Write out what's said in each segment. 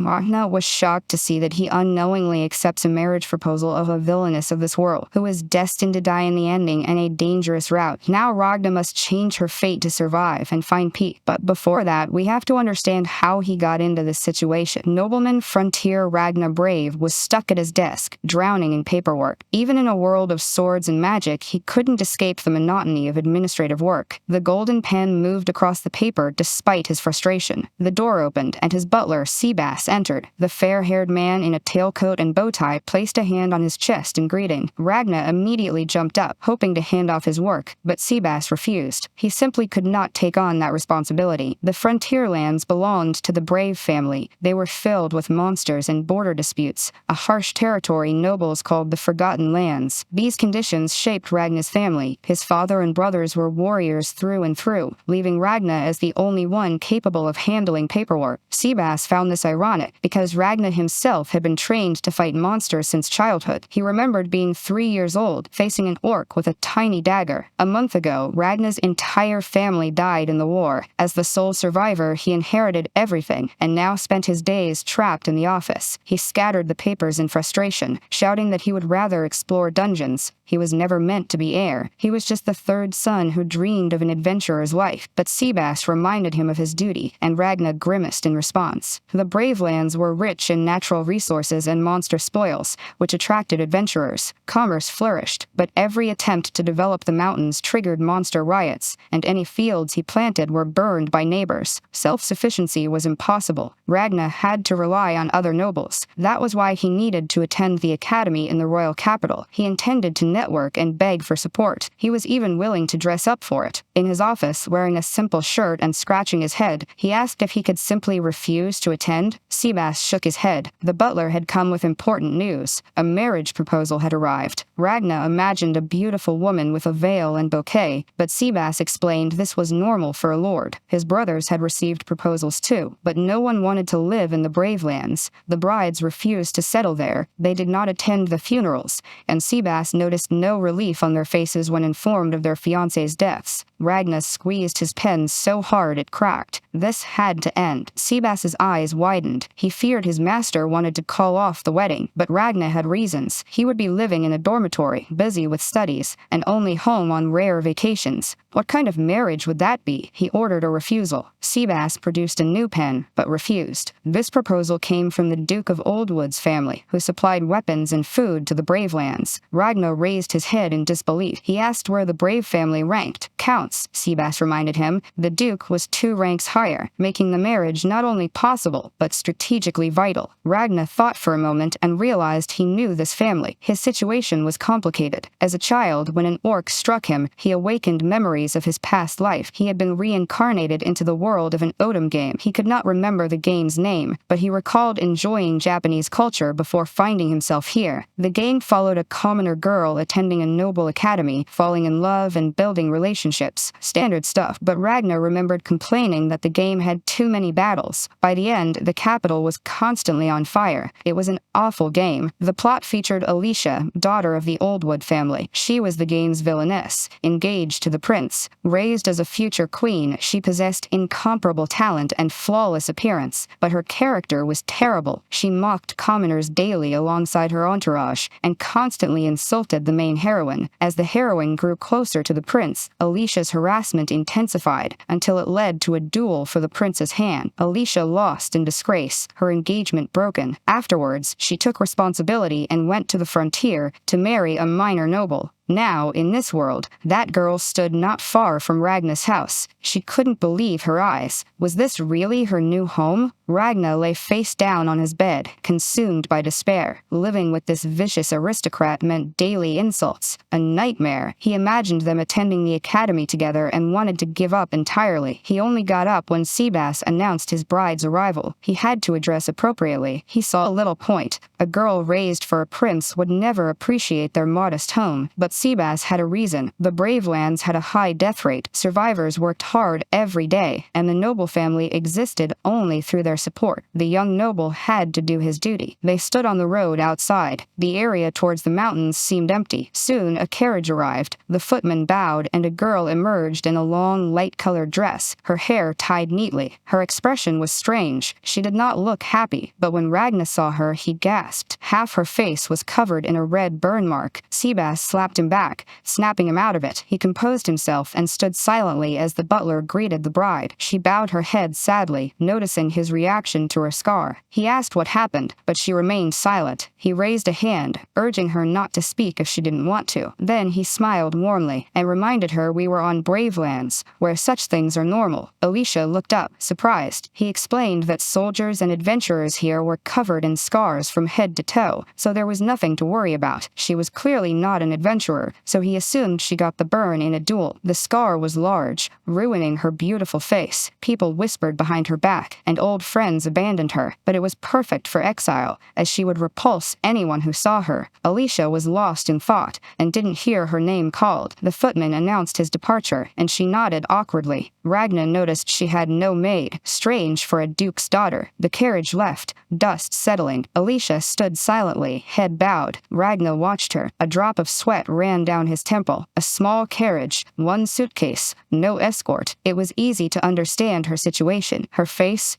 Ragna was shocked to see that he unknowingly accepts a marriage proposal of a villainess of this world, who is destined to die in the ending and a dangerous route. Now Ragna must change her fate to survive and find peace. But before that, we have to understand how he got into this situation. Nobleman Frontier Ragna Brave was stuck at his desk, drowning in paperwork. Even in a world of swords and magic, he couldn't escape the monotony of administrative work. The golden pen moved across the paper despite his frustration. The door opened, and his butler, Seabass, entered. The fair-haired man in a tailcoat and bow tie placed a hand on his chest in greeting. Ragna immediately jumped up, hoping to hand off his work, but Seabass refused. He simply could not take on that responsibility. The frontier lands belonged to the Brave family. They were filled with monsters and border disputes, a harsh territory nobles called the Forgotten Lands. These conditions shaped Ragna's family. His father and brothers were warriors through and through, leaving Ragna as the only one capable of handling paperwork. Seabass found this ironic, because Ragna himself had been trained to fight monsters since childhood. He remembered being 3 years old, facing an orc with a tiny dagger. A month ago, Ragna's entire family died in the war. As the sole survivor, he inherited everything, and now spent his days trapped in the office. He scattered the papers in frustration, shouting that he would rather explore dungeons. He was never meant to be heir. He was just the third son who dreamed of an adventurer's life. But Seabass reminded him of his duty, and Ragna grimaced in response. The Brave Lands were rich in natural resources and monster spoils, which attracted adventurers. Commerce flourished, but every attempt to develop the mountains triggered monster riots, and any fields he planted were burned by neighbors. Self-sufficiency was impossible. Ragna had to rely on other nobles. That was why he needed to attend the academy in the royal capital. He intended to network and beg for support. He was even willing to dress up for it. In his office, wearing a simple shirt and scratching his head, he asked if he could simply refuse to attend. Seabass shook his head. The butler had come with important news. A marriage proposal had arrived. Ragna imagined a beautiful woman with a veil and bouquet, but Seabass explained this was normal for a lord. His brothers had received proposals too, but no one wanted to live in the Brave Lands. The brides refused to settle there. They did not attend the funerals, and Seabass noticed no relief on their faces when informed of their fiancés' deaths. Ragna squeezed his pen so hard it cracked. This had to end. Seabass's eyes widened. He feared his master wanted to call off the wedding, but Ragna had reasons. He would be living in a dormitory, busy with studies, and only home on rare vacations. What kind of marriage would that be? He ordered a refusal. Seabass produced a new pen, but refused. This proposal came from the Duke of Oldwood's family, who supplied weapons and food to the Brave Lands. Ragna raised his head in disbelief. He asked where the Brave family ranked. Counts, Seabass reminded him. The Duke was 2 ranks higher, making the marriage not only possible, but strategically vital. Ragna thought for a moment and realized he knew this family. His situation was complicated. As a child, when an orc struck him, he awakened memories of his past life. He had been reincarnated into the world of an Odom game. He could not remember the game's name, but he recalled enjoying Japanese culture before finding himself here. The game followed a commoner girl attending a noble academy, falling in love and building relationships. Standard stuff, but Ragna remembered complaining that the game had too many battles. By the end, the capital was constantly on fire. It was an awful game. The plot featured Alicia, daughter of the Oldwood family. She was the game's villainess, engaged to the prince. Raised as a future queen, she possessed incomparable talent and flawless appearance, but her character was terrible. She mocked commoners daily alongside her entourage, and constantly insulted the main heroine. As the heroine grew closer to the prince, Alicia's harassment intensified, until it led to a duel for the prince's hand. Alicia lost in disgrace, her engagement broken. Afterwards, she took responsibility and went to the frontier to marry a minor noble. Now, in this world, that girl stood not far from Ragna's house. She couldn't believe her eyes. Was this really her new home? Ragna lay face down on his bed, consumed by despair. Living with this vicious aristocrat meant daily insults. A nightmare. He imagined them attending the academy together and wanted to give up entirely. He only got up when Seabass announced his bride's arrival. He had to address appropriately. He saw a little point. A girl raised for a prince would never appreciate their modest home, but Seabass had a reason. The Brave Lands had a high death rate. Survivors worked hard every day, and the noble family existed only through their support. The young noble had to do his duty. They stood on the road outside. The area towards the mountains seemed empty. Soon a carriage arrived. The footman bowed and a girl emerged in a long, light-colored dress, her hair tied neatly. Her expression was strange. She did not look happy, but when Ragna saw her, he gasped. Half her face was covered in a red burn mark. Seabass slapped him back, snapping him out of it. He composed himself and stood silently as the butler greeted the bride. She bowed her head sadly, noticing his reaction to her scar. He asked what happened, but she remained silent. He raised a hand, urging her not to speak if she didn't want to. Then he smiled warmly and reminded her we were on brave lands, where such things are normal. Alicia looked up, surprised. He explained that soldiers and adventurers here were covered in scars from head to toe, so there was nothing to worry about. She was clearly not an adventurer, so he assumed she got the burn in a duel. The scar was large, ruining her beautiful face. People whispered behind her back, and old friends abandoned her, but it was perfect for exile, as she would repulse anyone who saw her. Alicia was lost in thought, and didn't hear her name called. The footman announced his departure, and she nodded awkwardly. Ragna noticed she had no maid, strange for a duke's daughter. The carriage left, dust settling. Alicia stood silently, head bowed. Ragna watched her. A drop of sweat ran down his temple. A small carriage, one suitcase, no escort. It was easy to understand her situation. Her face.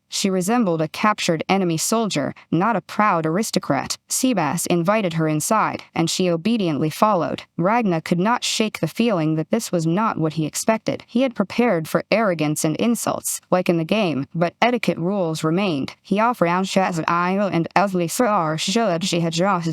She resembled a captured enemy soldier, not a proud aristocrat. Seabass invited her inside, and she obediently followed. Ragna could not shake the feeling that this was not what he expected. He had prepared for arrogance and insults, like in the game, but etiquette rules remained. He offered and she had his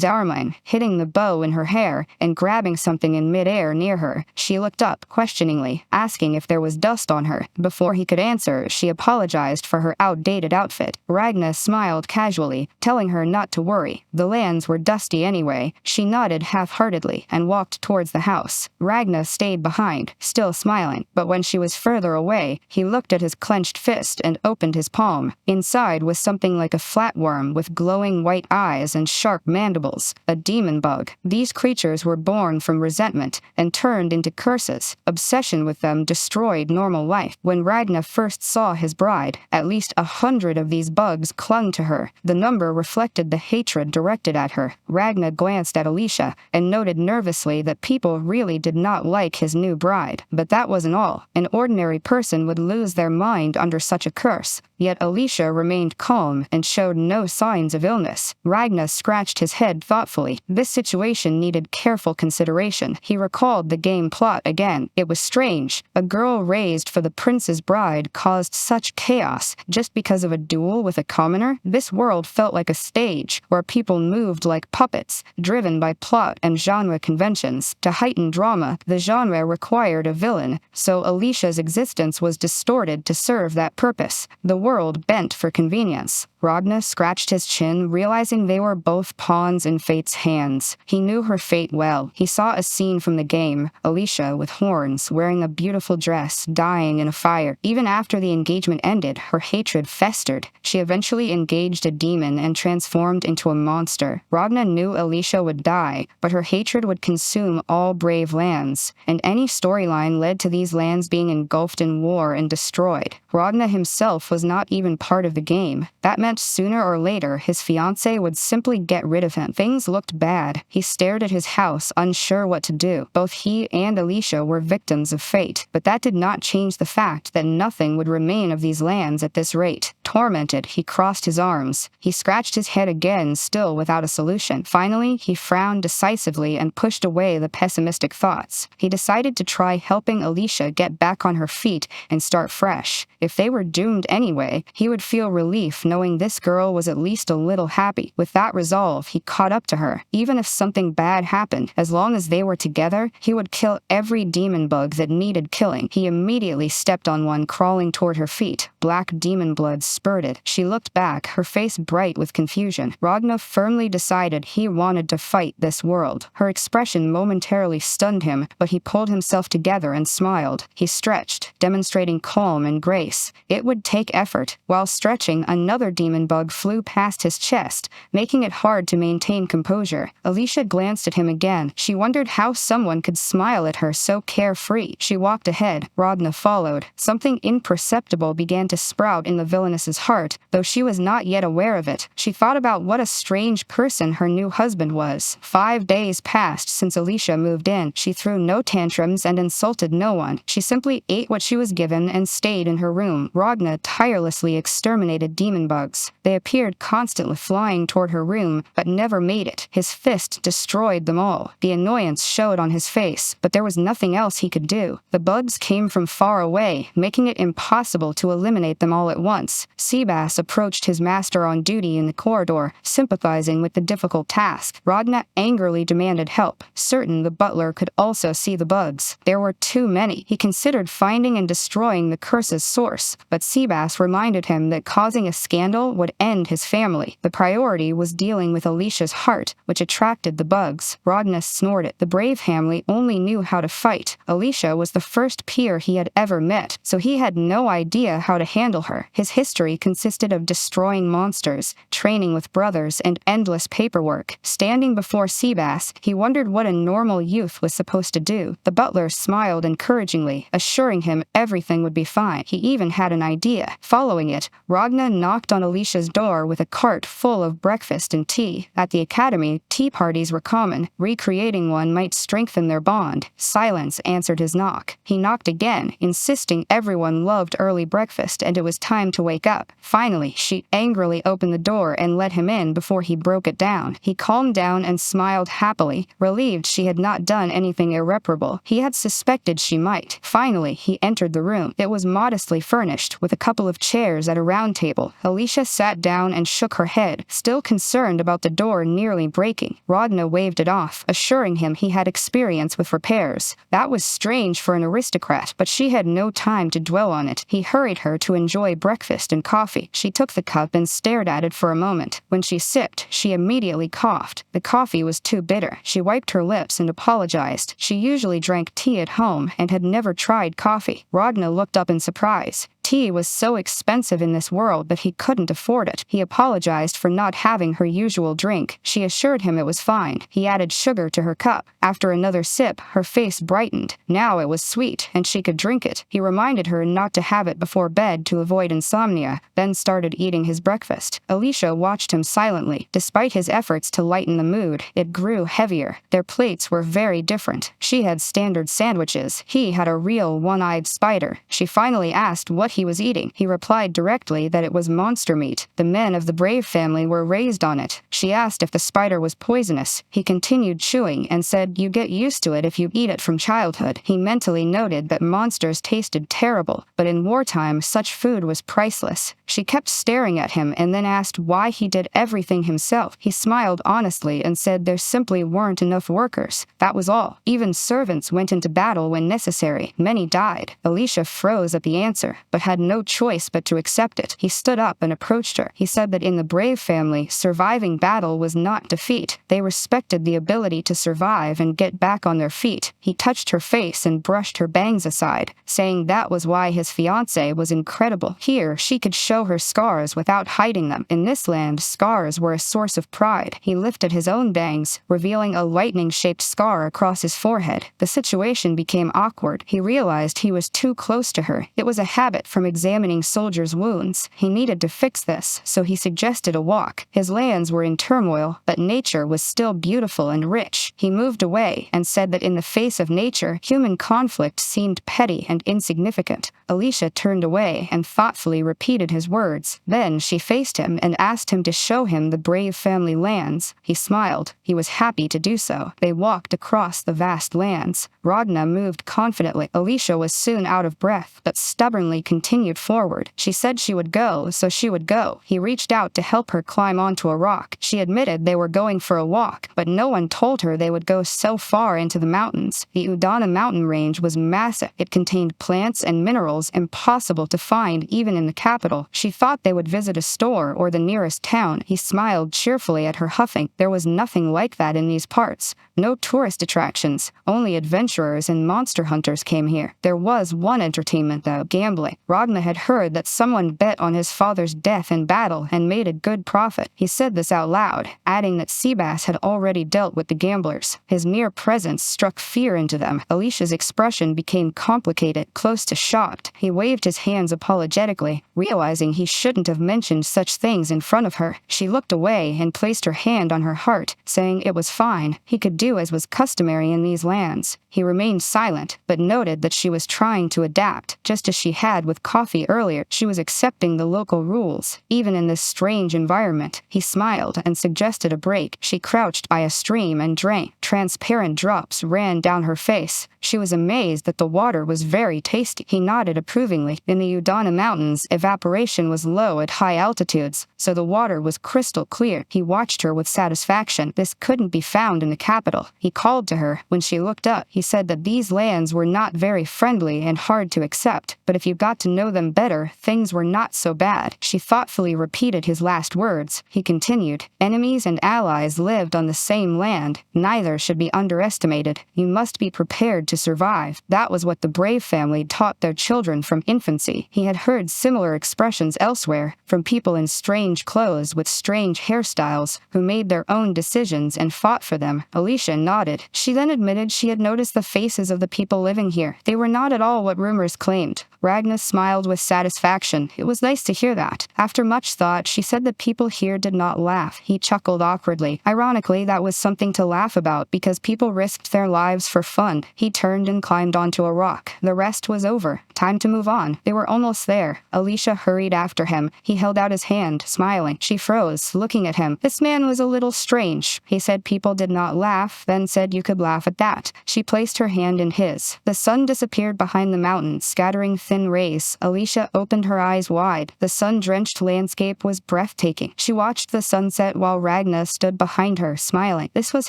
arm, hitting the bow in her hair and grabbing something in midair near her. She looked up questioningly, asking if there was dust on her. Before he could answer, she apologized for her outdated outfit. Ragna smiled casually, telling her not to worry. The lands were dusty anyway. She nodded half-heartedly and walked towards the house. Ragna stayed behind, still smiling, but when she was further away, he looked at his clenched fist and opened his palm. Inside was something like a flatworm with glowing white eyes and sharp mandibles, a demon bug. These creatures were born from resentment and turned into curses. Obsession with them destroyed normal life. When Ragna first saw his bride, at least 100 of these bugs clung to her. The number reflected the hatred directed at her. Ragna glanced at Alicia and noted nervously that people really did not like his new bride. But that wasn't all. An ordinary person would lose their mind under such a curse. Yet Alicia remained calm and showed no signs of illness. Ragna scratched his head thoughtfully. This situation needed careful consideration. He recalled the game plot again. It was strange. A girl raised for the prince's bride caused such chaos just because of a duel with a commoner. This world felt like a stage where people moved like puppets, driven by plot and genre conventions. To heighten drama, the genre required a villain, so Alicia's existence was distorted to serve that purpose. The world bent for convenience. Ragna scratched his chin, realizing they were both pawns in fate's hands. He knew her fate well. He saw a scene from the game, Alicia with horns, wearing a beautiful dress, dying in a fire. Even after the engagement ended, her hatred festered. She eventually engaged a demon and transformed into a monster. Ragna knew Alicia would die, but her hatred would consume all brave lands, and any storyline led to these lands being engulfed in war and destroyed. Ragna himself was not even part of the game. That meant sooner or later his fiancée would simply get rid of him. Things looked bad. He stared at his house, unsure what to do. Both he and Alicia were victims of fate, but that did not change the fact that nothing would remain of these lands at this rate. Tormented, he crossed his arms. He scratched his head again, still without a solution. Finally, he frowned decisively and pushed away the pessimistic thoughts. He decided to try helping Alicia get back on her feet and start fresh. If they were doomed anyway, he would feel relief knowing this girl was at least a little happy. With that resolve, he caught up to her. Even if something bad happened, as long as they were together, he would kill every demon bug that needed killing. He immediately stepped on one crawling toward her feet. black demon blood spurted. She looked back, her face bright with confusion. Ragna firmly decided he wanted to fight this world. Her expression momentarily stunned him, but he pulled himself together and smiled. He stretched, demonstrating calm and grace. It would take effort. While stretching, another demon bug flew past his chest, making it hard to maintain composure. Alicia glanced at him again. She wondered how someone could smile at her so carefree. She walked ahead. Ragna followed. Something imperceptible began to sprout in the villainess's heart, though she was not yet aware of it. She thought about what a strange person her new husband was. 5 days passed since Alicia moved in. She threw no tantrums and insulted no one. She simply ate what she was given and stayed in her room. Ragna tirelessly exterminated demon bugs. They appeared constantly flying toward her room, but never made it. His fist destroyed them all. The annoyance showed on his face, but there was nothing else he could do. The bugs came from far away, making it impossible to eliminate them all at once. Seabass approached his master on duty in the corridor, sympathizing with the difficult task. Ragna angrily demanded help, certain the butler could also see the bugs. There were too many. He considered finding and destroying the curse's source, but Seabass reminded him that causing a scandal would end his family. The priority was dealing with Alicia's heart, which attracted the bugs. Ragna snorted. The brave family only knew how to fight. Alicia was the first peer he had ever met, so he had no idea how to handle her. His history consisted of destroying monsters, training with brothers, and endless paperwork. Standing before Seabass, he wondered what a normal youth was supposed to do. The butler smiled encouragingly, assuring him everything would be fine. He even had an idea. Following it, Ragna knocked on Alicia's door with a cart full of breakfast and tea. At the academy, tea parties were common. Recreating one might strengthen their bond. Silence answered his knock. He knocked again, insisting everyone loved early breakfast and it was time to wake up. Finally, she angrily opened the door and let him in before he broke it down. He calmed down and smiled happily, relieved she had not done anything irreparable. He had suspected she might. Finally, he entered the room. It was modestly furnished, with a couple of chairs at a round table. Alicia sat down and shook her head, still concerned about the door nearly breaking. Ragna waved it off, assuring him he had experience with repairs. That was strange for an aristocrat, but she had no time to dwell on it. He hurried her to enjoy breakfast and coffee. She took the cup and stared at it for a moment. When she sipped, she immediately coughed. The coffee was too bitter. She wiped her lips and apologized. She usually drank tea at home and had never tried coffee. Ragna looked up in surprise. Tea was so expensive in this world that he couldn't afford it. He apologized for not having her usual drink. She assured him it was fine. He added sugar to her cup. After another sip, her face brightened. Now it was sweet, and she could drink it. He reminded her not to have it before bed to avoid insomnia, then started eating his breakfast. Alicia watched him silently. Despite his efforts to lighten the mood, it grew heavier. Their plates were very different. She had standard sandwiches. He had a real one-eyed spider. She finally asked what he was eating. He replied directly that it was monster meat. The men of the Brave family were raised on it. She asked if the spider was poisonous. He continued chewing and said, "You get used to it if you eat it from childhood." He mentally noted that monsters tasted terrible, but in wartime such food was priceless. She kept staring at him and then asked why he did everything himself. He smiled honestly and said there simply weren't enough workers. That was all. Even servants went into battle when necessary. Many died. Alicia froze at the answer, but had no choice but to accept it. He stood up and approached her. He said that in the Brave family, surviving battle was not defeat. They respected the ability to survive and get back on their feet. He touched her face and brushed her bangs aside, saying that was why his fiancé was incredible. Here, she could show her scars without hiding them. In this land, scars were a source of pride. He lifted his own bangs, revealing a lightning-shaped scar across his forehead. The situation became awkward. He realized he was too close to her. It was a habit from examining soldiers' wounds. He needed to fix this, so he suggested a walk. His lands were in turmoil, but nature was still beautiful and rich. He moved away and said that in the face of nature, human conflict seemed petty and insignificant. Alicia turned away and thoughtfully repeated his words. Then she faced him and asked him to show him the Brave family lands. He smiled. He was happy to do so. They walked across the vast lands. Ragna moved confidently. Alicia was soon out of breath, but stubbornly continued forward. She said she would go, so she would go. He reached out to help her climb onto a rock. She admitted they were going for a walk, but no one told her they would go so far into the mountains. The Udana mountain range was massive. It contained plants and minerals impossible to find even in the capital. She thought they would visit a store or the nearest town. He smiled cheerfully at her huffing. There was nothing like that in these parts. No tourist attractions. Only adventurers and monster hunters came here. There was one entertainment though, gambling. Ragna had heard that someone bet on his father's death in battle and made a good profit. He said this out loud, adding that Seabass had already dealt with the gamblers. His mere presence struck fear into them. Alicia's expression became complicated, close to shocked. He waved his hands apologetically, realizing he shouldn't have mentioned such things in front of her. She looked away and placed her hand on her heart, saying it was fine. He could do as was customary in these lands. He remained silent, but noted that she was trying to adapt, just as she had with coffee earlier. She was accepting the local rules, even in this strange environment. He smiled and suggested a break. She crouched by a stream and drank. Transparent drops ran down her face. She was amazed that the water was very tasty. He nodded approvingly. In the Udana Mountains, evaporation was low at high altitudes, so the water was crystal clear. He watched her with satisfaction. This couldn't be found in the capital. He called to her. When she looked up, he said that these lands were not very friendly and hard to accept, but if you got to know them better, things were not so bad. She thoughtfully repeated his last words. He continued, enemies and allies lived on the same land. Neither should be underestimated. You must be prepared to survive. That was what the Brave family taught their children from infancy. He had heard similar expressions elsewhere, from people in strange clothes with strange hairstyles, who made their own decisions and fought for them. Alicia nodded. She then admitted she had noticed the faces of the people living here. They were not at all what rumors claimed. Ragna smiled with satisfaction. It was nice to hear that. After much thought, she said that people here did not laugh. He chuckled awkwardly. Ironically, that was something to laugh about, because people risked their lives for fun. He turned and climbed onto a rock. The rest was over. Time to move on. They were almost there. Alicia hurried after him. He held out his hand, smiling. She froze, looking at him. This man was a little strange. He said people did not laugh, then said you could laugh at that. She placed her hand in his. The sun disappeared behind the mountains, scattering thin rays. Alicia opened her eyes wide. The sun-drenched landscape was breathtaking. She watched the sunset while Ragna stood behind her, smiling. This was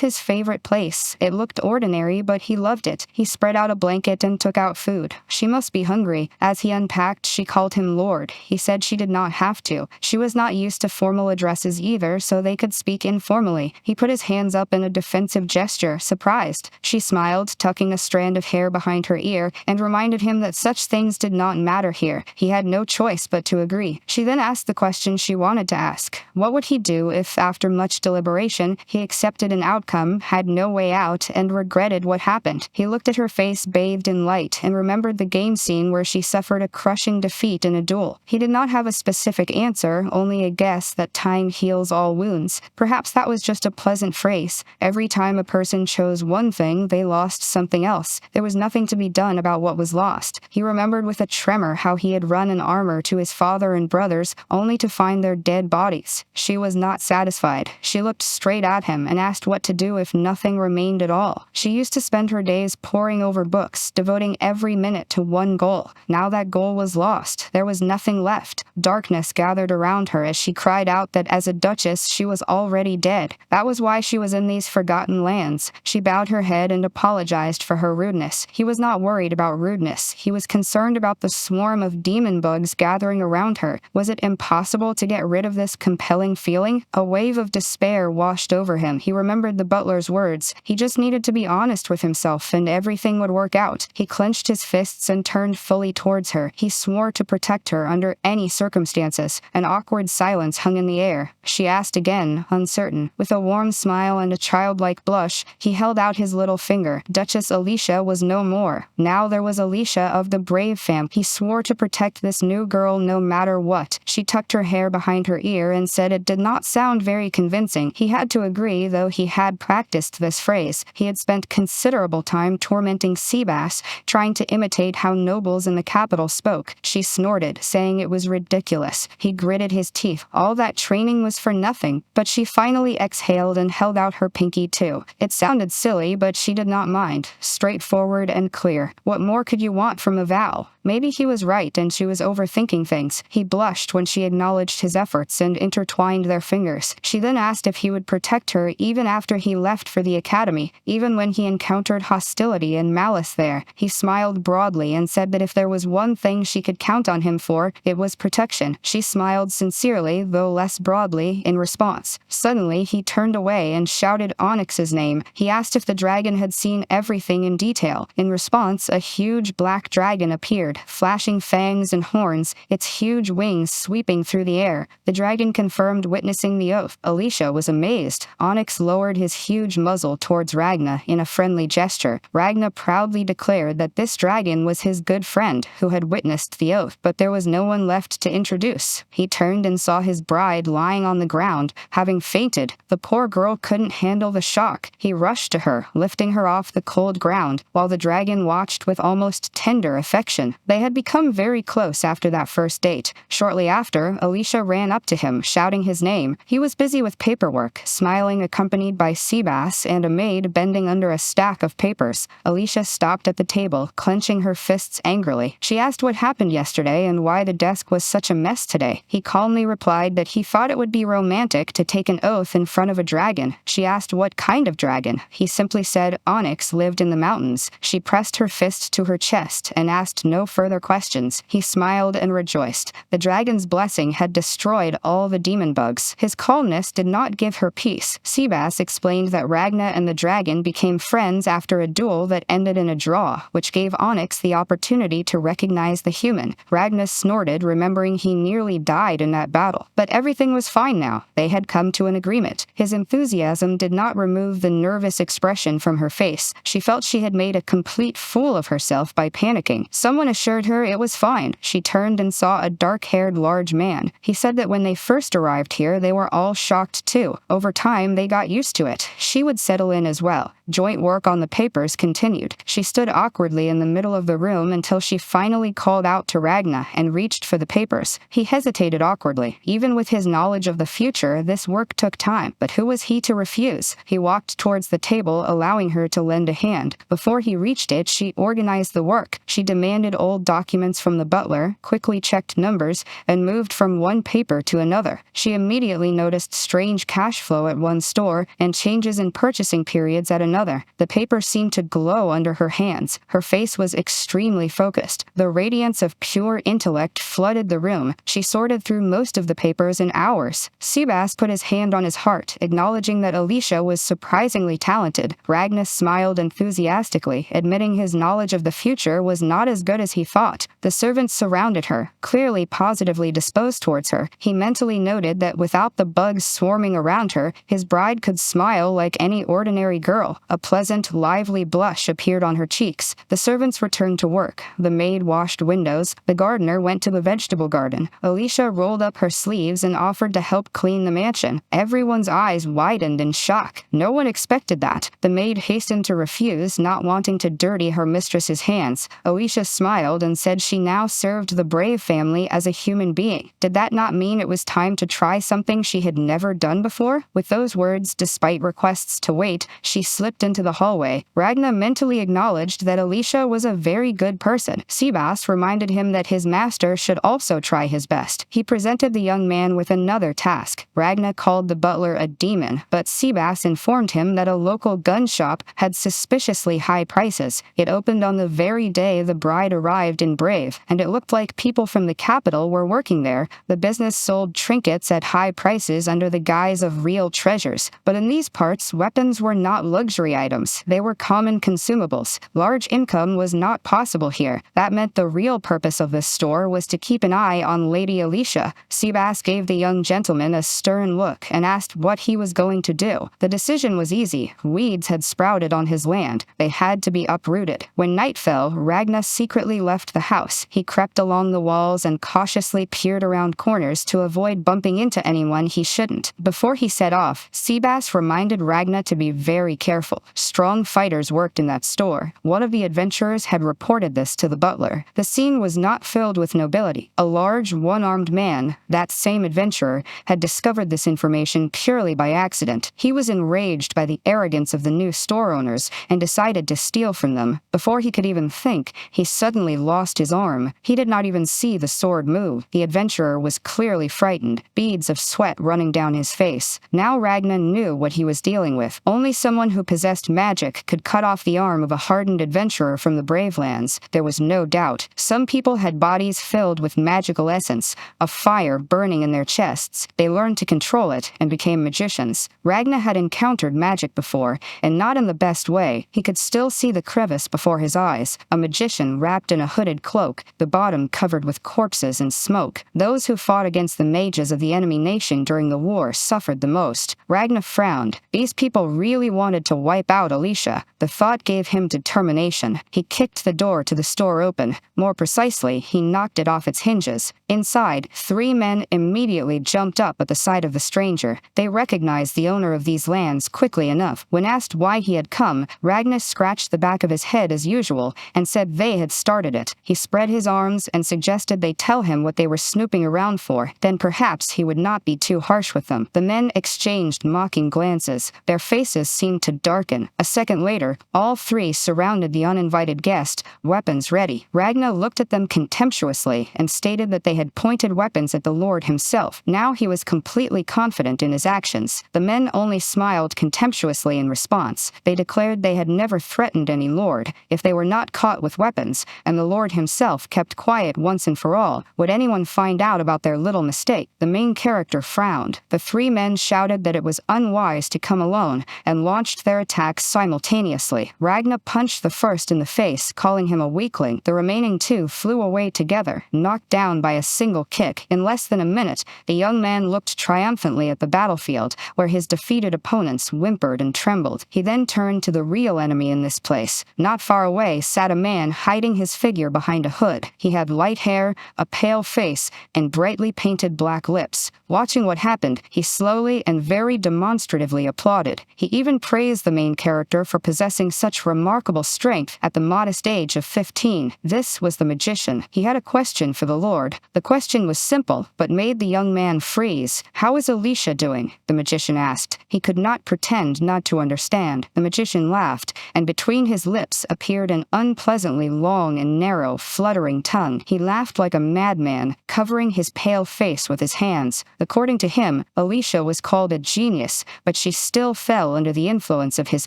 his favorite place. It looked ordinary, but he loved it. He spread out a blanket and took out food. She must be hungry. As he unpacked, she called him Lord. He said she did not have to. She was not used to formal addresses either, so they could speak informally. He put his hands up in a defensive gesture, surprised. She smiled, tucking a strand of hair behind her ear, and reminded him that such things did not matter here. He had no choice but to agree. She then asked the question she wanted to ask. What would he do if, after much deliberation, he accepted an outcome, had no way out, and regretted what happened? He looked at her face bathed in light, and remembered the game scene where she suffered a crushing defeat in a duel. He did not have a specific answer, only a guess that time heals all wounds. Perhaps that was just a pleasant phrase. Every time a person chose one thing, they lost something else. There was nothing to be done about what was lost. He remembered with a tremor how he had run in armor to his father and brothers, only to find their dead bodies. She was not satisfied. She looked straight at him and asked what to do if nothing remained at all. She used to spend her days poring over books, devoting every minute to one goal. Now that goal was lost. There was nothing left. Darkness gathered around her as she cried out that as a duchess she was already dead. That was why she was in these forgotten lands. She bowed her head and apologized for her rudeness. He was not worried about rudeness. He was concerned about the swarm of demon bugs gathering around her. Was it impossible to get rid of this compelling feeling? A wave of despair washed over him. He remembered the butler's words. He just needed to be honest with himself and everything would work out. He clenched his fists and turned fully towards her. He swore to protect her under any circumstances. An awkward silence hung in the air. She asked again, uncertain. With a warm smile and a childlike blush, he held out his little finger. Duchess Alicia was no more. Now there was Alicia of the Brave fam. He swore to protect this new girl no matter what. She tucked her hair behind her ear and said it did not sound very convincing. He had to agree, though he had practiced this phrase. He had spent considerable time tormenting Seabass, trying to imitate how nobles in the capital spoke. She snorted, saying it was ridiculous. He gritted his teeth. All that training was for nothing. But she finally exhaled and held out her pinky too. It sounded silly, but she did not mind. Straightforward and clear. What more could you want from a vow? Maybe he was right and she was overthinking things. He blushed when she acknowledged his efforts and intertwined their fingers. She then asked if he would protect her even after he left for the academy, even when he encountered hostility and malice there. He smiled broadly and said that if there was one thing she could count on him for, it was protection. She smiled sincerely, though less broadly, in response. Suddenly, he turned away and shouted Onyx's name. He asked if the dragon had seen everything in detail. In response, a huge black dragon appeared, flashing fangs and horns, its huge wings sweeping through the air. The dragon confirmed witnessing the oath. Alicia was amazed. Onyx lowered his huge muzzle towards Ragna in a friendly gesture. Ragna proudly declared that this dragon was his good friend who had witnessed the oath, but there was no one left to introduce. He turned and saw his bride lying on the ground, having fainted. The poor girl couldn't handle the shock. He rushed to her, lifting her off the cold ground, while the dragon watched with almost tender affection. They had become very close after that first date. Shortly after, Alicia ran up to him, shouting his name. He was busy with paperwork, smiling, accompanied by Seabass and a maid bending under a stack of papers. Alicia stopped at the table, clenching her fists angrily. She asked what happened yesterday and why the desk was such a mess today. He calmly replied that he thought it would be romantic to take an oath in front of a dragon. She asked what kind of dragon. He simply said Onyx lived in the mountains. She pressed her fist to her chest and asked no further questions. He smiled and rejoiced. The dragon's blessing had destroyed all the demon bugs. His calmness did not give her peace. Seabass explained that Ragna and the dragon became friends after a duel that ended in a draw, which gave Onyx the opportunity to recognize the human. Ragna snorted, remembering he nearly died in that battle. But everything was fine now. They had come to an agreement. His enthusiasm did not remove the nervous expression from her face. She felt she had made a complete fool of herself by panicking. Someone assured her it was fine. She turned and saw a dark-haired large man. He said that when they first arrived here, they were all shocked too. Over time, they got used to it. She would settle in as well. Joint work on the papers continued. She stood awkwardly in the middle of the room until she finally called out to Ragna and reached for the papers. He hesitated awkwardly. Even with his knowledge of the future, this work took time. But who was he to refuse? He walked towards the table, allowing her to lend a hand. Before he reached it, she organized the work. She demanded old documents from the butler, quickly checked numbers, and moved from one paper to another. She immediately noticed strange cash flow at one store and changes in purchasing periods at another. The paper seemed to glow under her hands. Her face was extremely focused. The radiance of pure intellect flooded the room. She sorted through most of the papers in hours. Seabass put his hand on his heart, acknowledging that Alicia was surprisingly talented. Ragnar smiled enthusiastically, admitting his knowledge of the future was not as good as he thought. The servants surrounded her, clearly positively disposed towards her. He mentally noted that without the bugs swarming around her, his bride could smile like any ordinary girl. A pleasant, lively blush appeared on her cheeks. The servants returned to work. The maid washed windows. The gardener went to the vegetable garden. Alicia rolled up her sleeves and offered to help clean the mansion. Everyone's eyes widened in shock. No one expected that. The maid hastened to refuse, not wanting to dirty her mistress's hands. Alicia smiled and said she now served the Brave family as a human being. Did that not mean it was time to try something she had never done before? With those words, despite requests to wait, she slipped into the hallway. Ragna mentally acknowledged that Alicia was a very good person. Seabass reminded him that his master should also try his best. He presented the young man with another task. Ragna called the butler a demon, but Seabass informed him that a local gun shop had suspiciously high prices. It opened on the very day the bride arrived in Brave, and it looked like people from the capital were working there. The business sold trinkets at high prices under the guise of real treasures. But in these parts, weapons were not luxury items. They were common consumables. Large income was not possible here. That meant the real purpose of this store was to keep an eye on Lady Alicia. Seabass gave the young gentleman a stern look and asked what he was going to do. The decision was easy. Weeds had sprouted on his land. They had to be uprooted. When night fell, Ragna secretly left the house. He crept along the walls and cautiously peered around corners to avoid bumping into anyone he shouldn't. Before he set off, Seabass reminded Ragna to be very careful. Strong fighters worked in that store. One of the adventurers had reported this to the butler. The scene was not filled with nobility. A large, one-armed man, that same adventurer, had discovered this information purely by accident. He was enraged by the arrogance of the new store owners and decided to steal from them. Before he could even think, he suddenly suddenly lost his arm. He did not even see the sword move. The adventurer was clearly frightened, beads of sweat running down his face. Now Ragnar knew what he was dealing with. Only someone who possessed magic could cut off the arm of a hardened adventurer from the Brave Lands. There was no doubt. Some people had bodies filled with magical essence, a fire burning in their chests. They learned to control it and became magicians. Ragnar had encountered magic before, and not in the best way. He could still see the crevice before his eyes, a magician wrapped in a hooded cloak, the bottom covered with corpses and smoke. Those who fought against the mages of the enemy nation during the war suffered the most. Ragnar frowned. These people really wanted to wipe out Alicia. The thought gave him determination. He kicked the door to the store open. More precisely, he knocked it off its hinges. Inside, 3 men immediately jumped up at the sight of the stranger. They recognized the owner of these lands quickly enough. When asked why he had come, Ragnar scratched the back of his head as usual and said they had started it. He spread his arms and suggested they tell him what they were snooping around for. Then perhaps he would not be too harsh with them. The men exchanged mocking glances. Their faces seemed to darken. A second later, all 3 surrounded the uninvited guest, weapons ready. Ragnar looked at them contemptuously and stated that they had pointed weapons at the Lord himself. Now he was completely confident in his actions. The men only smiled contemptuously in response. They declared they had never threatened any lord. If they were not caught with weapons, and the Lord himself kept quiet once and for all, would anyone find out about their little mistake? The main character frowned. The 3 men shouted that it was unwise to come alone, and launched their attacks simultaneously. Ragnar punched the first in the face, calling him a weakling. The remaining 2 flew away together, knocked down by a single kick. In less than a minute, the young man looked triumphantly at the battlefield, where his defeated opponents whimpered and trembled. He then turned to the real enemy in this place. Not far away sat a man hiding his figure behind a hood. He had light hair, a pale face, and brightly painted black lips. Watching what happened, he slowly and very demonstratively applauded. He even praised the main character for possessing such remarkable strength at the modest age of 15. This was the magician. He had a question for the Lord. The question was simple, but made the young man freeze. "How is Alicia doing?" the magician asked. He could not pretend not to understand. The magician laughed, and between his lips appeared an unpleasantly long and narrow, fluttering tongue. He laughed like a madman, covering his pale face with his hands. According to him, Alicia was called a genius, but she still fell under the influence of his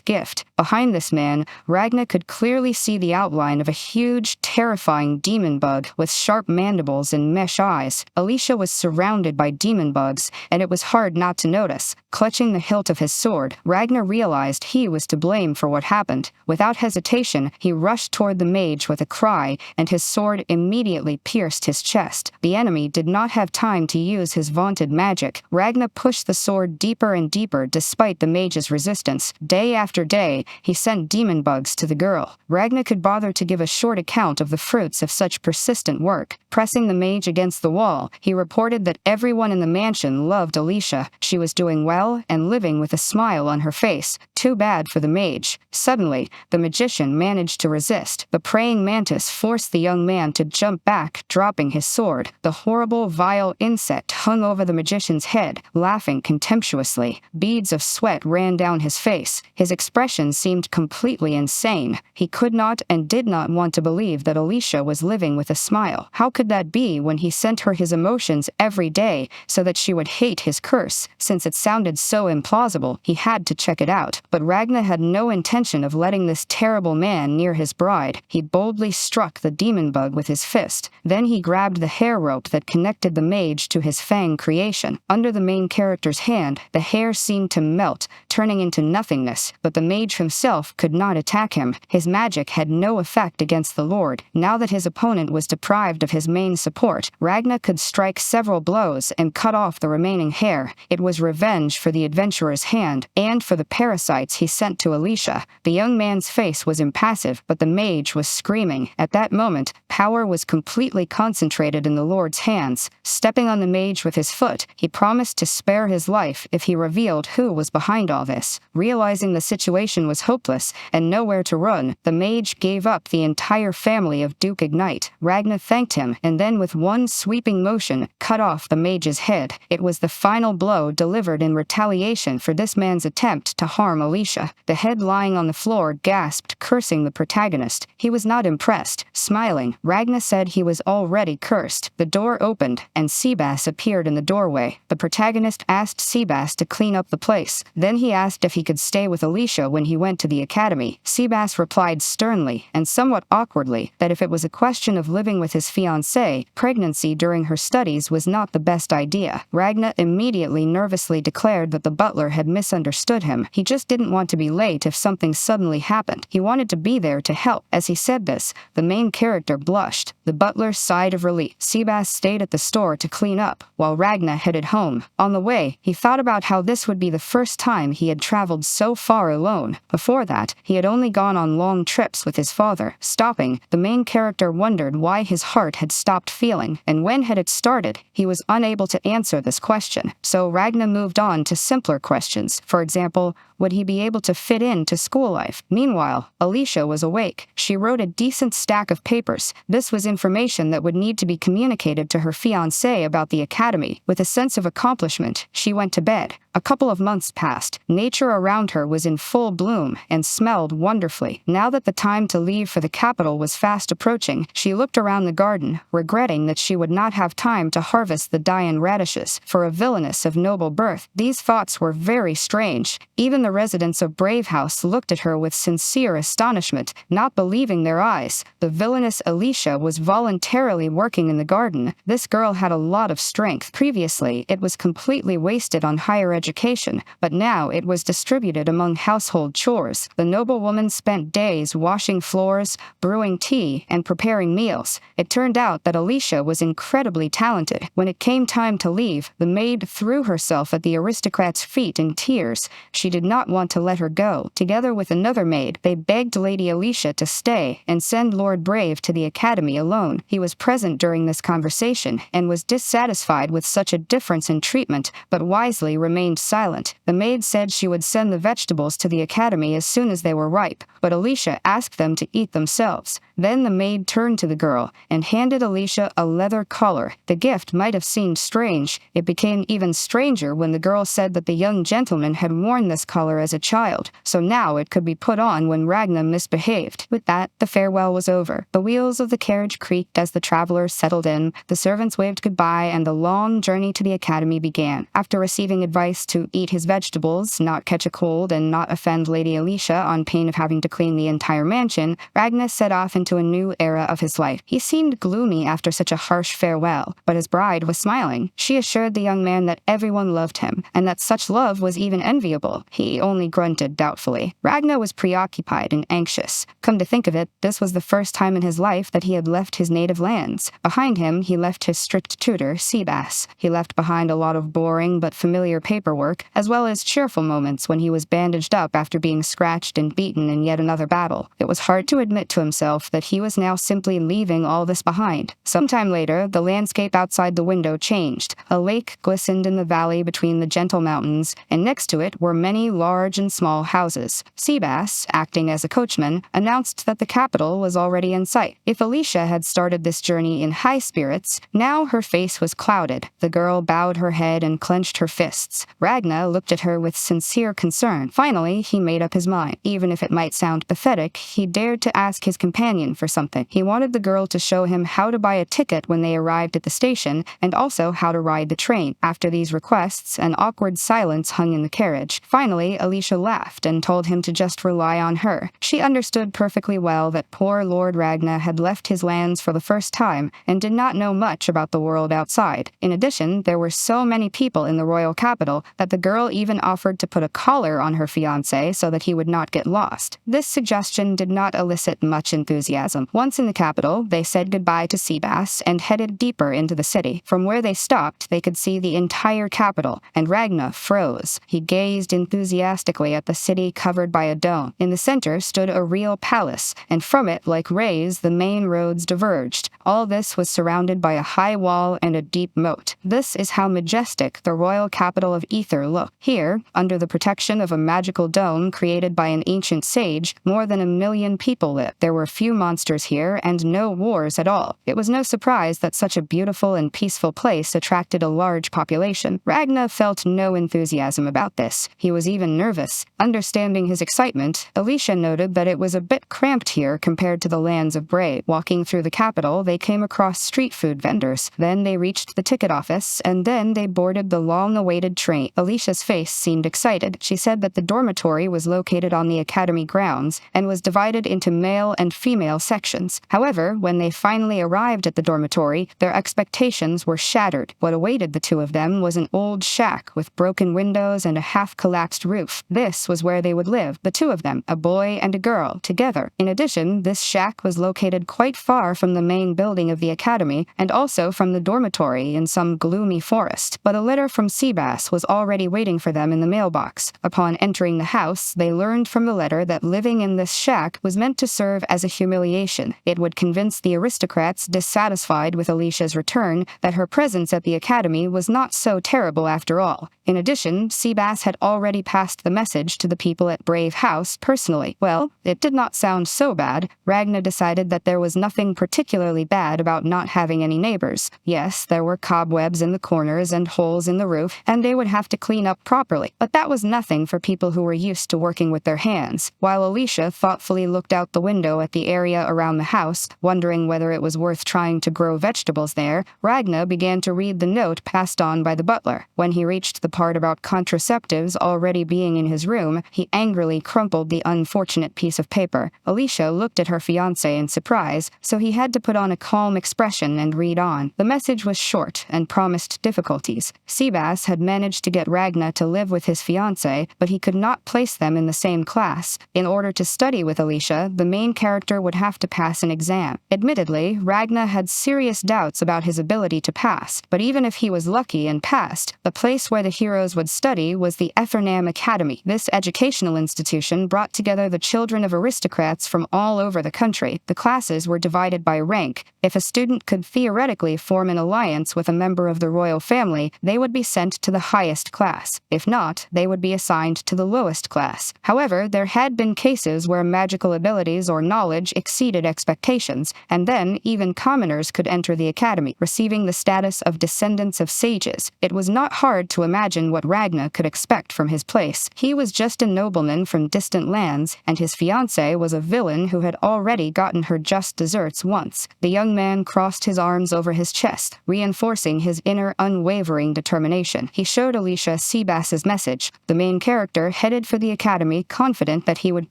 gift. Behind this man, Ragnar could clearly see the outline of a huge, terrifying demon bug with sharp mandibles and mesh eyes. Alicia was surrounded by demon bugs, and it was hard not to notice. Clutching the hilt of his sword, Ragnar realized he was to blame for what happened. Without hesitation, he rushed toward the mage with a cry, and his sword immediately pierced his chest. The enemy did not have time to use his vaunted magic. Ragnar pushed the sword deeper and deeper despite the mage's resistance. Day after day, he sent demon bugs to the girl. Ragnar could bother to give a short account of the fruits of such persistent work. Pressing the mage against the wall, he reported that everyone in the mansion loved Alicia. She was doing well and living with a smile on her face. Too bad for the mage. Suddenly, the magician managed to resist. The praying mantis forced the young man to jump back, dropping his sword. The horrible, vile insect hung over the magician's head, laughing contemptuously. Beads of sweat ran down his face. His expression seemed completely insane. He could not and did not want to believe that Alicia was living with a smile. How could that be when he sent her his emotions every day so that she would hate his curse? Since it sounded so implausible, he had to check it out. But Ragnar had no intention of letting this terrible man near his bride. He boldly struck the demon bug with his fist. Then he grabbed the hair rope that connected the mage to his fang creation. Under the main character's hand, the hair seemed to melt, turning into nothingness, but the mage himself could not attack him. His magic had no effect against the Lord. Now that his opponent was deprived of his main support, Ragnar could strike several blows and cut off the remaining hair. It was revenge for the adventurer's hand, and for the parasites he sent to Alicia. The young man's face was impassive, but the mage was screaming. At that moment, power was completely concentrated in the Lord's hands. Stepping on the mage with his foot, he promised to spare his life if he revealed who was behind all this. Realizing the situation was hopeless and nowhere to run, the mage gave up the entire family of Duke Ignite. Ragna thanked him, and then with one sweeping motion, cut off the mage's head. It was the final blow delivered in retaliation for this man's attempt to harm Alicia. The head lying on the floor gasped, cursing the protagonist. He was not impressed. Smiling, Ragna said he was already cursed. The door opened, and Seabass appeared in the doorway. The protagonist asked Seabass to clean up the place. Then he asked if he could stay with Alicia when he went to the academy. Seabass replied sternly, and somewhat awkwardly, that if it was a question of living with his fiancée, pregnancy during her studies was not the best idea. Ragna immediately nervously declared that the butler had misunderstood him. He just didn't want to be late if something suddenly happened. He wanted to be there to help. As he said this, the main character blushed. The butler sighed of relief. Seabass stayed at the store to clean up, while Ragna headed home. On the way, he thought about how this would be the first time he had traveled so far alone. Before that, he had only gone on long trips with his father. Stopping, the main character wondered why his heart had stopped feeling, and when had it started. He was unable to answer this question, so Ragna moved on to simpler questions. For example, would he be able to fit into school life? Meanwhile, Alicia was awake. She wrote a decent stack of papers. This was information that would need to be communicated to her fiancé about the academy. With a sense of accomplishment, she went to bed. A couple of months passed. Nature around her was in full bloom and smelled wonderfully. Now that the time to leave for the capital was fast approaching, she looked around the garden, regretting that she would not have time to harvest the Dian radishes. For a villainess of noble birth, these thoughts were very strange. Even the residents of Brave House looked at her with sincere astonishment, not believing their eyes. The villainous Alicia was voluntarily working in the garden. This girl had a lot of strength. Previously, it was completely wasted on higher education, but now it was distributed among household chores. The noblewoman spent days washing floors, brewing tea, and preparing meals. It turned out that Alicia was incredibly talented. When it came time to leave, the maid threw herself at the aristocrat's feet in tears. She did not want to let her go. Together with another maid, they begged Lady Alicia to stay and send Lord Brave to the academy alone. He was present during this conversation and was dissatisfied with such a difference in treatment, but wisely remained silent. The maid said she would send the vegetables to the academy as soon as they were ripe, but Alicia asked them to eat themselves. Then the maid turned to the girl and handed Alicia a leather collar. The gift might have seemed strange. It became even stranger when the girl said that the young gentleman had worn this collar as a child, so now it could be put on when Ragna misbehaved. With that, the farewell was over. The wheels of the carriage creaked as the travelers settled in, the servants waved goodbye, and the long journey to the academy began. After receiving advice to eat his vegetables, not catch a cold, and not offend Lady Alicia on pain of having to clean the entire mansion, Ragna set off into a new era of his life. He seemed gloomy after such a harsh farewell, but his bride was smiling. She assured the young man that everyone loved him, and that such love was even enviable. He only grunted doubtfully. Ragna was preoccupied and anxious. Come to think of it, this was the first time in his life that he had left his native lands. Behind him, he left his strict tutor, Seabass. He left behind a lot of boring but familiar paperwork, as well as cheerful moments when he was bandaged up after being scratched and beaten in yet another battle. It was hard to admit to himself that he was now simply leaving all this behind. Sometime later, the landscape outside the window changed. A lake glistened in the valley between the gentle mountains, and next to it were many large and small houses. Seabass, acting as a coachman, announced that the capital was already in sight. If Alicia had started this journey in high spirits, now her face was clouded. The girl bowed her head and clenched her fists. Ragna looked at her with sincere concern. Finally, he made up his mind. Even if it might sound pathetic, he dared to ask his companion for something. He wanted the girl to show him how to buy a ticket when they arrived at the station, and also how to ride the train. After these requests, an awkward silence hung in the carriage. Finally, Alicia laughed and told him to just rely on her. She understood perfectly well that poor Lord Ragna had left his lands for the first time and did not know much about the world outside. In addition, there were so many people in the royal capital that the girl even offered to put a collar on her fiancé so that he would not get lost. This suggestion did not elicit much enthusiasm. enthusiasm. Once in the capital, they said goodbye to Seabass and headed deeper into the city. From where they stopped, they could see the entire capital, and Ragnar froze. He gazed enthusiastically at the city covered by a dome. In the center stood a real palace, and from it, like rays, the main roads diverged. All this was surrounded by a high wall and a deep moat. This is how majestic the royal capital of Ether looked. Here, under the protection of a magical dome created by an ancient sage, more than 1 million people lived. There were few monsters here and no wars at all. It was no surprise that such a beautiful and peaceful place attracted a large population. Ragnar felt no enthusiasm about this. He was even nervous. Understanding his excitement, Alicia noted that it was a bit cramped here compared to the lands of Brave. Walking through the capital, they came across street food vendors. Then they reached the ticket office, and then they boarded the long-awaited train. Alicia's face seemed excited. She said that the dormitory was located on the academy grounds and was divided into male and female sections. However, when they finally arrived at the dormitory, their expectations were shattered. What awaited the two of them was an old shack with broken windows and a half-collapsed roof. This was where they would live, the two of them, a boy and a girl, together. In addition, this shack was located quite far from the main building of the academy and also from the dormitory in some gloomy forest. But a letter from Seabass was already waiting for them in the mailbox. Upon entering the house, they learned from the letter that living in this shack was meant to serve as a humiliation. It would convince the aristocrats dissatisfied with Alicia's return that her presence at the academy was not so terrible after all. In addition, Seabass had already passed the message to the people at Brave House personally. Well, it did not sound so bad. Ragnar decided that there was nothing particularly bad about not having any neighbors. Yes, there were cobwebs in the corners and holes in the roof, and they would have to clean up properly. But that was nothing for people who were used to working with their hands. While Alicia thoughtfully looked out the window at the area around the house, wondering whether it was worth trying to grow vegetables there, Ragnar began to read the note passed on by the butler. When he reached the part about contraceptives already being in his room, he angrily crumpled the unfortunate piece of paper. Alicia looked at her fiancé in surprise, so he had to put on a calm expression and read on. The message was short and promised difficulties. Seabass had managed to get Ragnar to live with his fiancé, but he could not place them in the same class. In order to study with Alicia, the main character would have to pass an exam. Admittedly, Ragnar had serious doubts about his ability to pass, but even if he was lucky and passed, the place where the heroes would study was the Efernam Academy. This educational institution brought together the children of aristocrats from all over the country. The classes were divided by rank. If a student could theoretically form an alliance with a member of the royal family, they would be sent to the highest class. If not, they would be assigned to the lowest class. However, there had been cases where magical abilities or knowledge exceeded expectations, and then even commoners could enter the academy, receiving the status of descendants of sages. It was not hard to imagine what Ragnar could expect from his place. He was just a nobleman from distant lands, and his fiancée was a villain who had already gotten her just desserts once. The young man crossed his arms over his chest, reinforcing his inner unwavering determination. He showed Alicia Seabass's message. The main character headed for the academy, confident that he would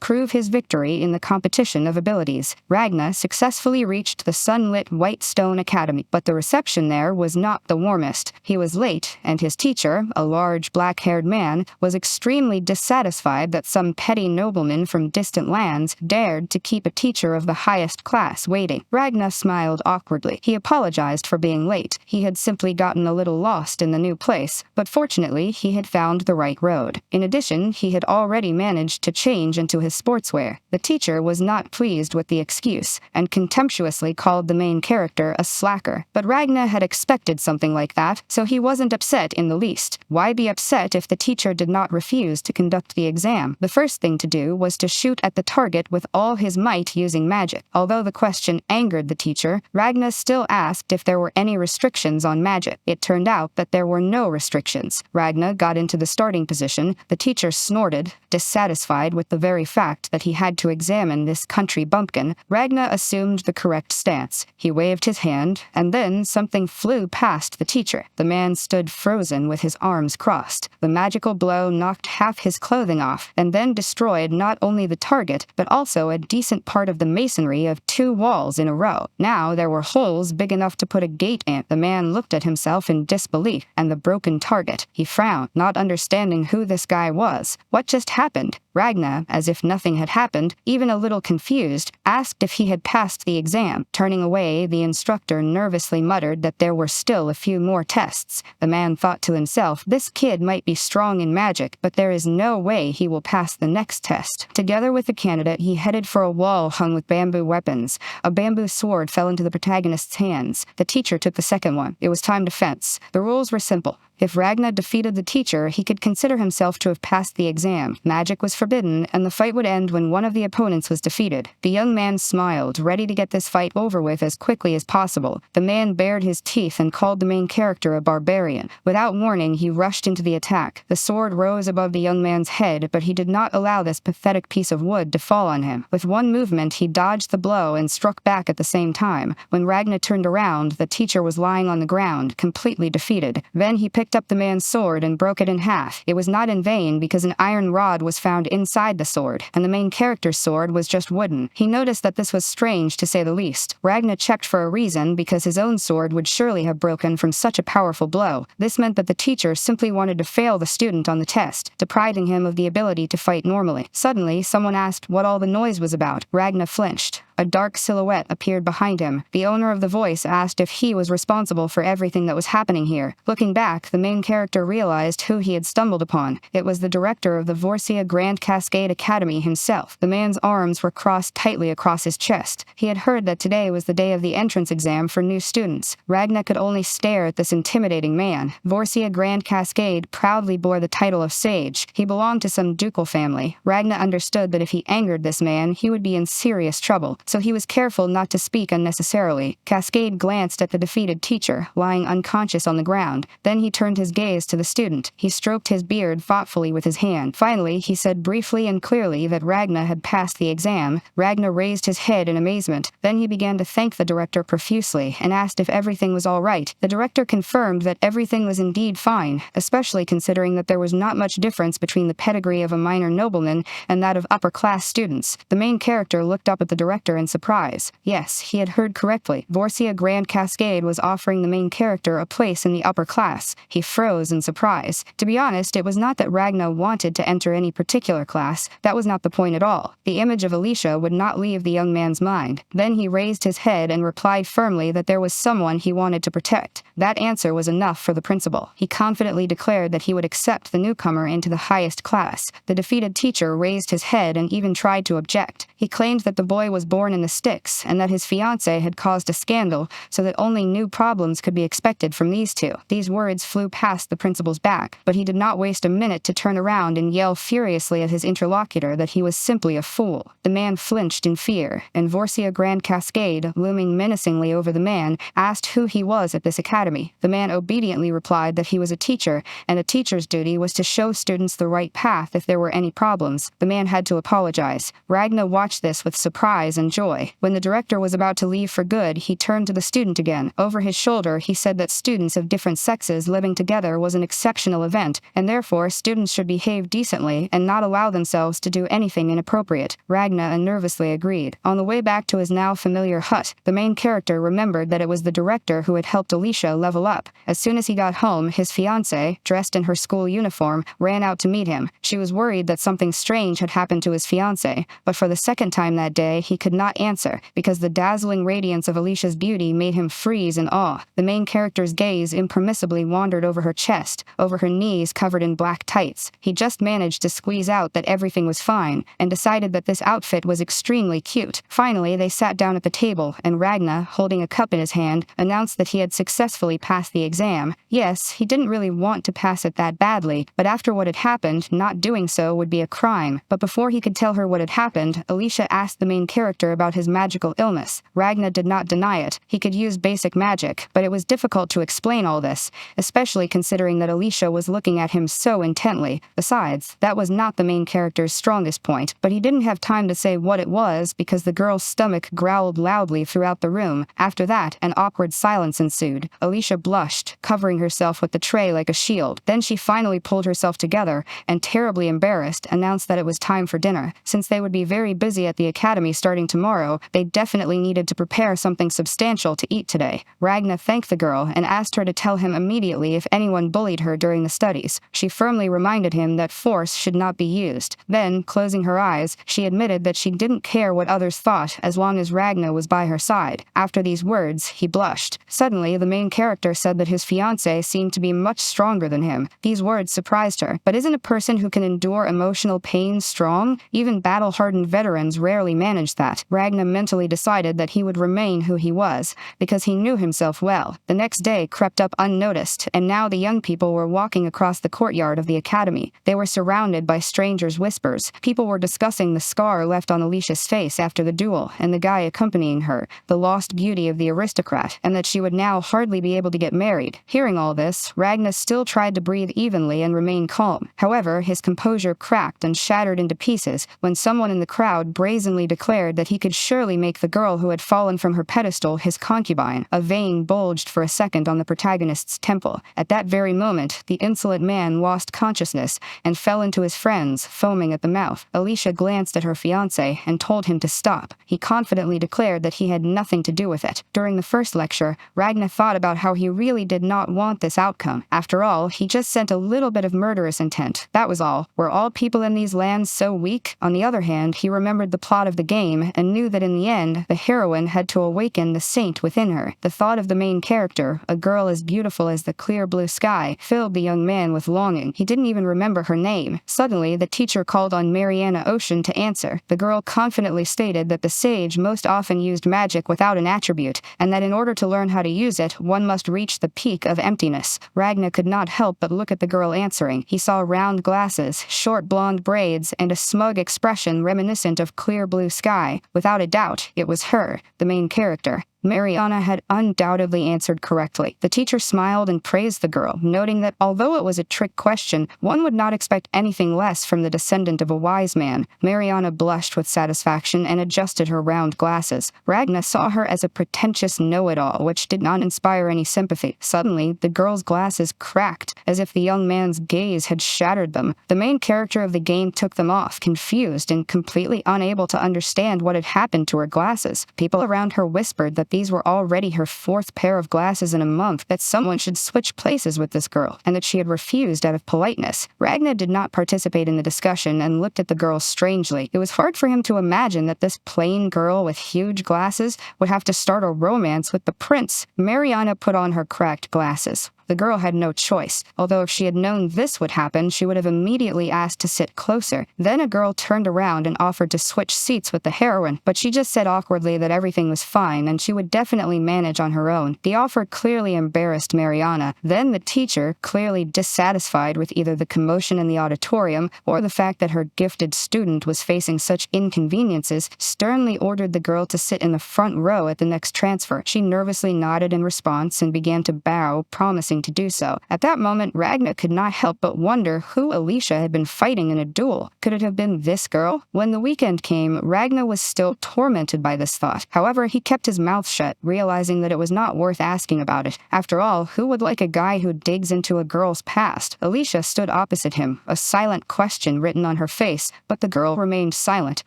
prove his victory in the competition of abilities. Ragnar successfully reached the sunlit White Stone Academy, but the reception there was not the warmest. He was late, and his teacher, a large black-haired man, was extremely dissatisfied that some petty nobleman from distant lands dared to keep a teacher of the highest class waiting. Ragnar smiled awkwardly. He apologized for being late. He had simply gotten a little lost in the new place, but fortunately he had found the right road. In addition, he had already managed to change into his sportswear. The teacher was not pleased with the excuse, and contemptuously called the main character a slacker. But Ragnar had expected something like that, so he wasn't upset in the least. Why be upset if the teacher did not refuse to conduct the exam? The first thing to do was to shoot at the target with all his might using magic. Although the question angered the teacher, Ragnar still asked if there were any restrictions on magic. It turned out that there were no restrictions. Ragnar got into the starting position. The teacher snorted, dissatisfied with the very fact that he had to examine this country bumpkin. Ragnar assumed the correct stance. He waved his hand, and then something flew past the teacher. The man stood frozen with his arms crossed. The magical blow knocked half his clothing off, and then destroyed not only the target, but also a decent part of the masonry of 2 walls in a row. Now there were holes big enough to put a gate in. The man looked at himself in disbelief and the broken target. He frowned, not understanding who this guy was. What just happened? Ragna, as if nothing had happened, even a little confused, asked if he had passed the exam. Turning away, the instructor nervously muttered that there were still a few more tests. The man thought to himself, this kid might be strong in magic, but there is no way he will pass the next test. Together with the candidate, he headed for a wall hung with bamboo weapons. A bamboo sword fell into the protagonist's hands. The teacher took the second one. It was time to fence. The rules were simple. If Ragna defeated the teacher, he could consider himself to have passed the exam. Magic was forbidden, and the fight would end when one of the opponents was defeated. The young man smiled, ready to get this fight over with as quickly as possible. The man bared his teeth and called the main character a barbarian. Without warning, he rushed into the attack. The sword rose above the young man's head, but he did not allow this pathetic piece of wood to fall on him. With one movement, he dodged the blow and struck back at the same time. When Ragna turned around, the teacher was lying on the ground, completely defeated. Then he picked up the man's sword and broke it in half. It was not in vain, because an iron rod was found inside the sword, and the main character's sword was just wooden. He noticed that this was strange, to say the least. Ragna checked for a reason, because his own sword would surely have broken from such a powerful blow. This meant that the teacher simply wanted to fail the student on the test, depriving him of the ability to fight normally. Suddenly, someone asked what all the noise was about. Ragna flinched. A dark silhouette appeared behind him. The owner of the voice asked if he was responsible for everything that was happening here. Looking back, the main character realized who he had stumbled upon. It was the director of the Vorsia Grand Cascade Academy himself. The man's arms were crossed tightly across his chest. He had heard that today was the day of the entrance exam for new students. Ragna could only stare at this intimidating man. Vorsia Grand Cascade proudly bore the title of Sage. He belonged to some ducal family. Ragna understood that if he angered this man, he would be in serious trouble, so he was careful not to speak unnecessarily. Cascade glanced at the defeated teacher, lying unconscious on the ground. Then he turned his gaze to the student. He stroked his beard thoughtfully with his hand. Finally, he said briefly and clearly that Ragna had passed the exam. Ragna raised his head in amazement. Then he began to thank the director profusely and asked if everything was all right. The director confirmed that everything was indeed fine, especially considering that there was not much difference between the pedigree of a minor nobleman and that of upper-class students. The main character looked up at the director in surprise. Yes, he had heard correctly. Vorsia Grand Cascade was offering the main character a place in the upper class. He froze in surprise. To be honest, it was not that Ragna wanted to enter any particular class. That was not the point at all. The image of Alicia would not leave the young man's mind. Then he raised his head and replied firmly that there was someone he wanted to protect. That answer was enough for the principal. He confidently declared that he would accept the newcomer into the highest class. The defeated teacher raised his head and even tried to object. He claimed that the boy was born in the sticks, and that his fiancée had caused a scandal, so that only new problems could be expected from these two. These words flew past the principal's back, but he did not waste a minute to turn around and yell furiously at his interlocutor that he was simply a fool. The man flinched in fear, and Vorsia Grand Cascade, looming menacingly over the man, asked who he was at this academy. The man obediently replied that he was a teacher, and a teacher's duty was to show students the right path if there were any problems. The man had to apologize. Ragna watched this with surprise and joy. When the director was about to leave for good, he turned to the student again. Over his shoulder, he said that students of different sexes living together was an exceptional event, and therefore students should behave decently and not allow themselves to do anything inappropriate. Ragna nervously agreed. On the way back to his now familiar hut, the main character remembered that it was the director who had helped Alicia level up. As soon as he got home, his fiancée, dressed in her school uniform, ran out to meet him. She was worried that something strange had happened to his fiancée, but for the second time that day, he could not answer, because the dazzling radiance of Alicia's beauty made him freeze in awe. The main character's gaze impermissibly wandered over her chest, over her knees covered in black tights. He just managed to squeeze out that everything was fine, and decided that this outfit was extremely cute. Finally, they sat down at the table, and Ragna, holding a cup in his hand, announced that he had successfully passed the exam. Yes, he didn't really want to pass it that badly, but after what had happened, not doing so would be a crime. But before he could tell her what had happened, Alicia asked the main character doctor about his magical illness. Ragnar did not deny it. He could use basic magic, but it was difficult to explain all this, especially considering that Alicia was looking at him so intently. Besides, that was not the main character's strongest point, but he didn't have time to say what it was because the girl's stomach growled loudly throughout the room. After that, an awkward silence ensued. Alicia blushed, covering herself with the tray like a shield. Then she finally pulled herself together and, terribly embarrassed, announced that it was time for dinner. Since they would be very busy at the academy starting tomorrow, they definitely needed to prepare something substantial to eat today. Ragnar thanked the girl and asked her to tell him immediately if anyone bullied her during the studies. She firmly reminded him that force should not be used. Then, closing her eyes, she admitted that she didn't care what others thought as long as Ragnar was by her side. After these words, he blushed. Suddenly, the main character said that his fiancé seemed to be much stronger than him. These words surprised her. But isn't a person who can endure emotional pain strong? Even battle-hardened veterans rarely manage that. Ragnar mentally decided that he would remain who he was, because he knew himself well. The next day crept up unnoticed, and now the young people were walking across the courtyard of the academy. They were surrounded by strangers' whispers. People were discussing the scar left on Alicia's face after the duel, and the guy accompanying her, the lost beauty of the aristocrat, and that she would now hardly be able to get married. Hearing all this, Ragnar still tried to breathe evenly and remain calm. However, his composure cracked and shattered into pieces when someone in the crowd brazenly declared that he could surely make the girl who had fallen from her pedestal his concubine. A vein bulged for a second on the protagonist's temple. At that very moment, the insolent man lost consciousness and fell into his friends, foaming at the mouth. Alicia glanced at her fiancé and told him to stop. He confidently declared that he had nothing to do with it. During the first lecture, Ragnar thought about how he really did not want this outcome. After all, he just sent a little bit of murderous intent. That was all. Were all people in these lands so weak? On the other hand, he remembered the plot of the game and knew that in the end, the heroine had to awaken the saint within her. The thought of the main character, a girl as beautiful as the clear blue sky, filled the young man with longing. He didn't even remember her name. Suddenly, the teacher called on Mariana Ocean to answer. The girl confidently stated that the sage most often used magic without an attribute, and that in order to learn how to use it, one must reach the peak of emptiness. Ragnar could not help but look at the girl answering. He saw round glasses, short blonde braids, and a smug expression reminiscent of clear blue sky. Without a doubt, it was her, the main character. Mariana had undoubtedly answered correctly. The teacher smiled and praised the girl, noting that although it was a trick question, one would not expect anything less from the descendant of a wise man. Mariana blushed with satisfaction and adjusted her round glasses. Ragnar saw her as a pretentious know-it-all, which did not inspire any sympathy. Suddenly, the girl's glasses cracked, as if the young man's gaze had shattered them. The main character of the game took them off, confused and completely unable to understand what had happened to her glasses. People around her whispered that these were already her fourth pair of glasses in a month, that someone should switch places with this girl, and that she had refused out of politeness. Ragnar did not participate in the discussion and looked at the girl strangely. It was hard for him to imagine that this plain girl with huge glasses would have to start a romance with the prince. Mariana put on her cracked glasses. The girl had no choice, although if she had known this would happen, she would have immediately asked to sit closer. Then a girl turned around and offered to switch seats with the heroine, but she just said awkwardly that everything was fine and she would definitely manage on her own. The offer clearly embarrassed Mariana. Then the teacher, clearly dissatisfied with either the commotion in the auditorium or the fact that her gifted student was facing such inconveniences, sternly ordered the girl to sit in the front row at the next transfer. She nervously nodded in response and began to bow, promising to do so. At that moment, Ragnar could not help but wonder who Alicia had been fighting in a duel. Could it have been this girl? When the weekend came, Ragnar was still tormented by this thought. However, he kept his mouth shut, realizing that it was not worth asking about it. After all, who would like a guy who digs into a girl's past? Alicia stood opposite him, a silent question written on her face, but the girl remained silent.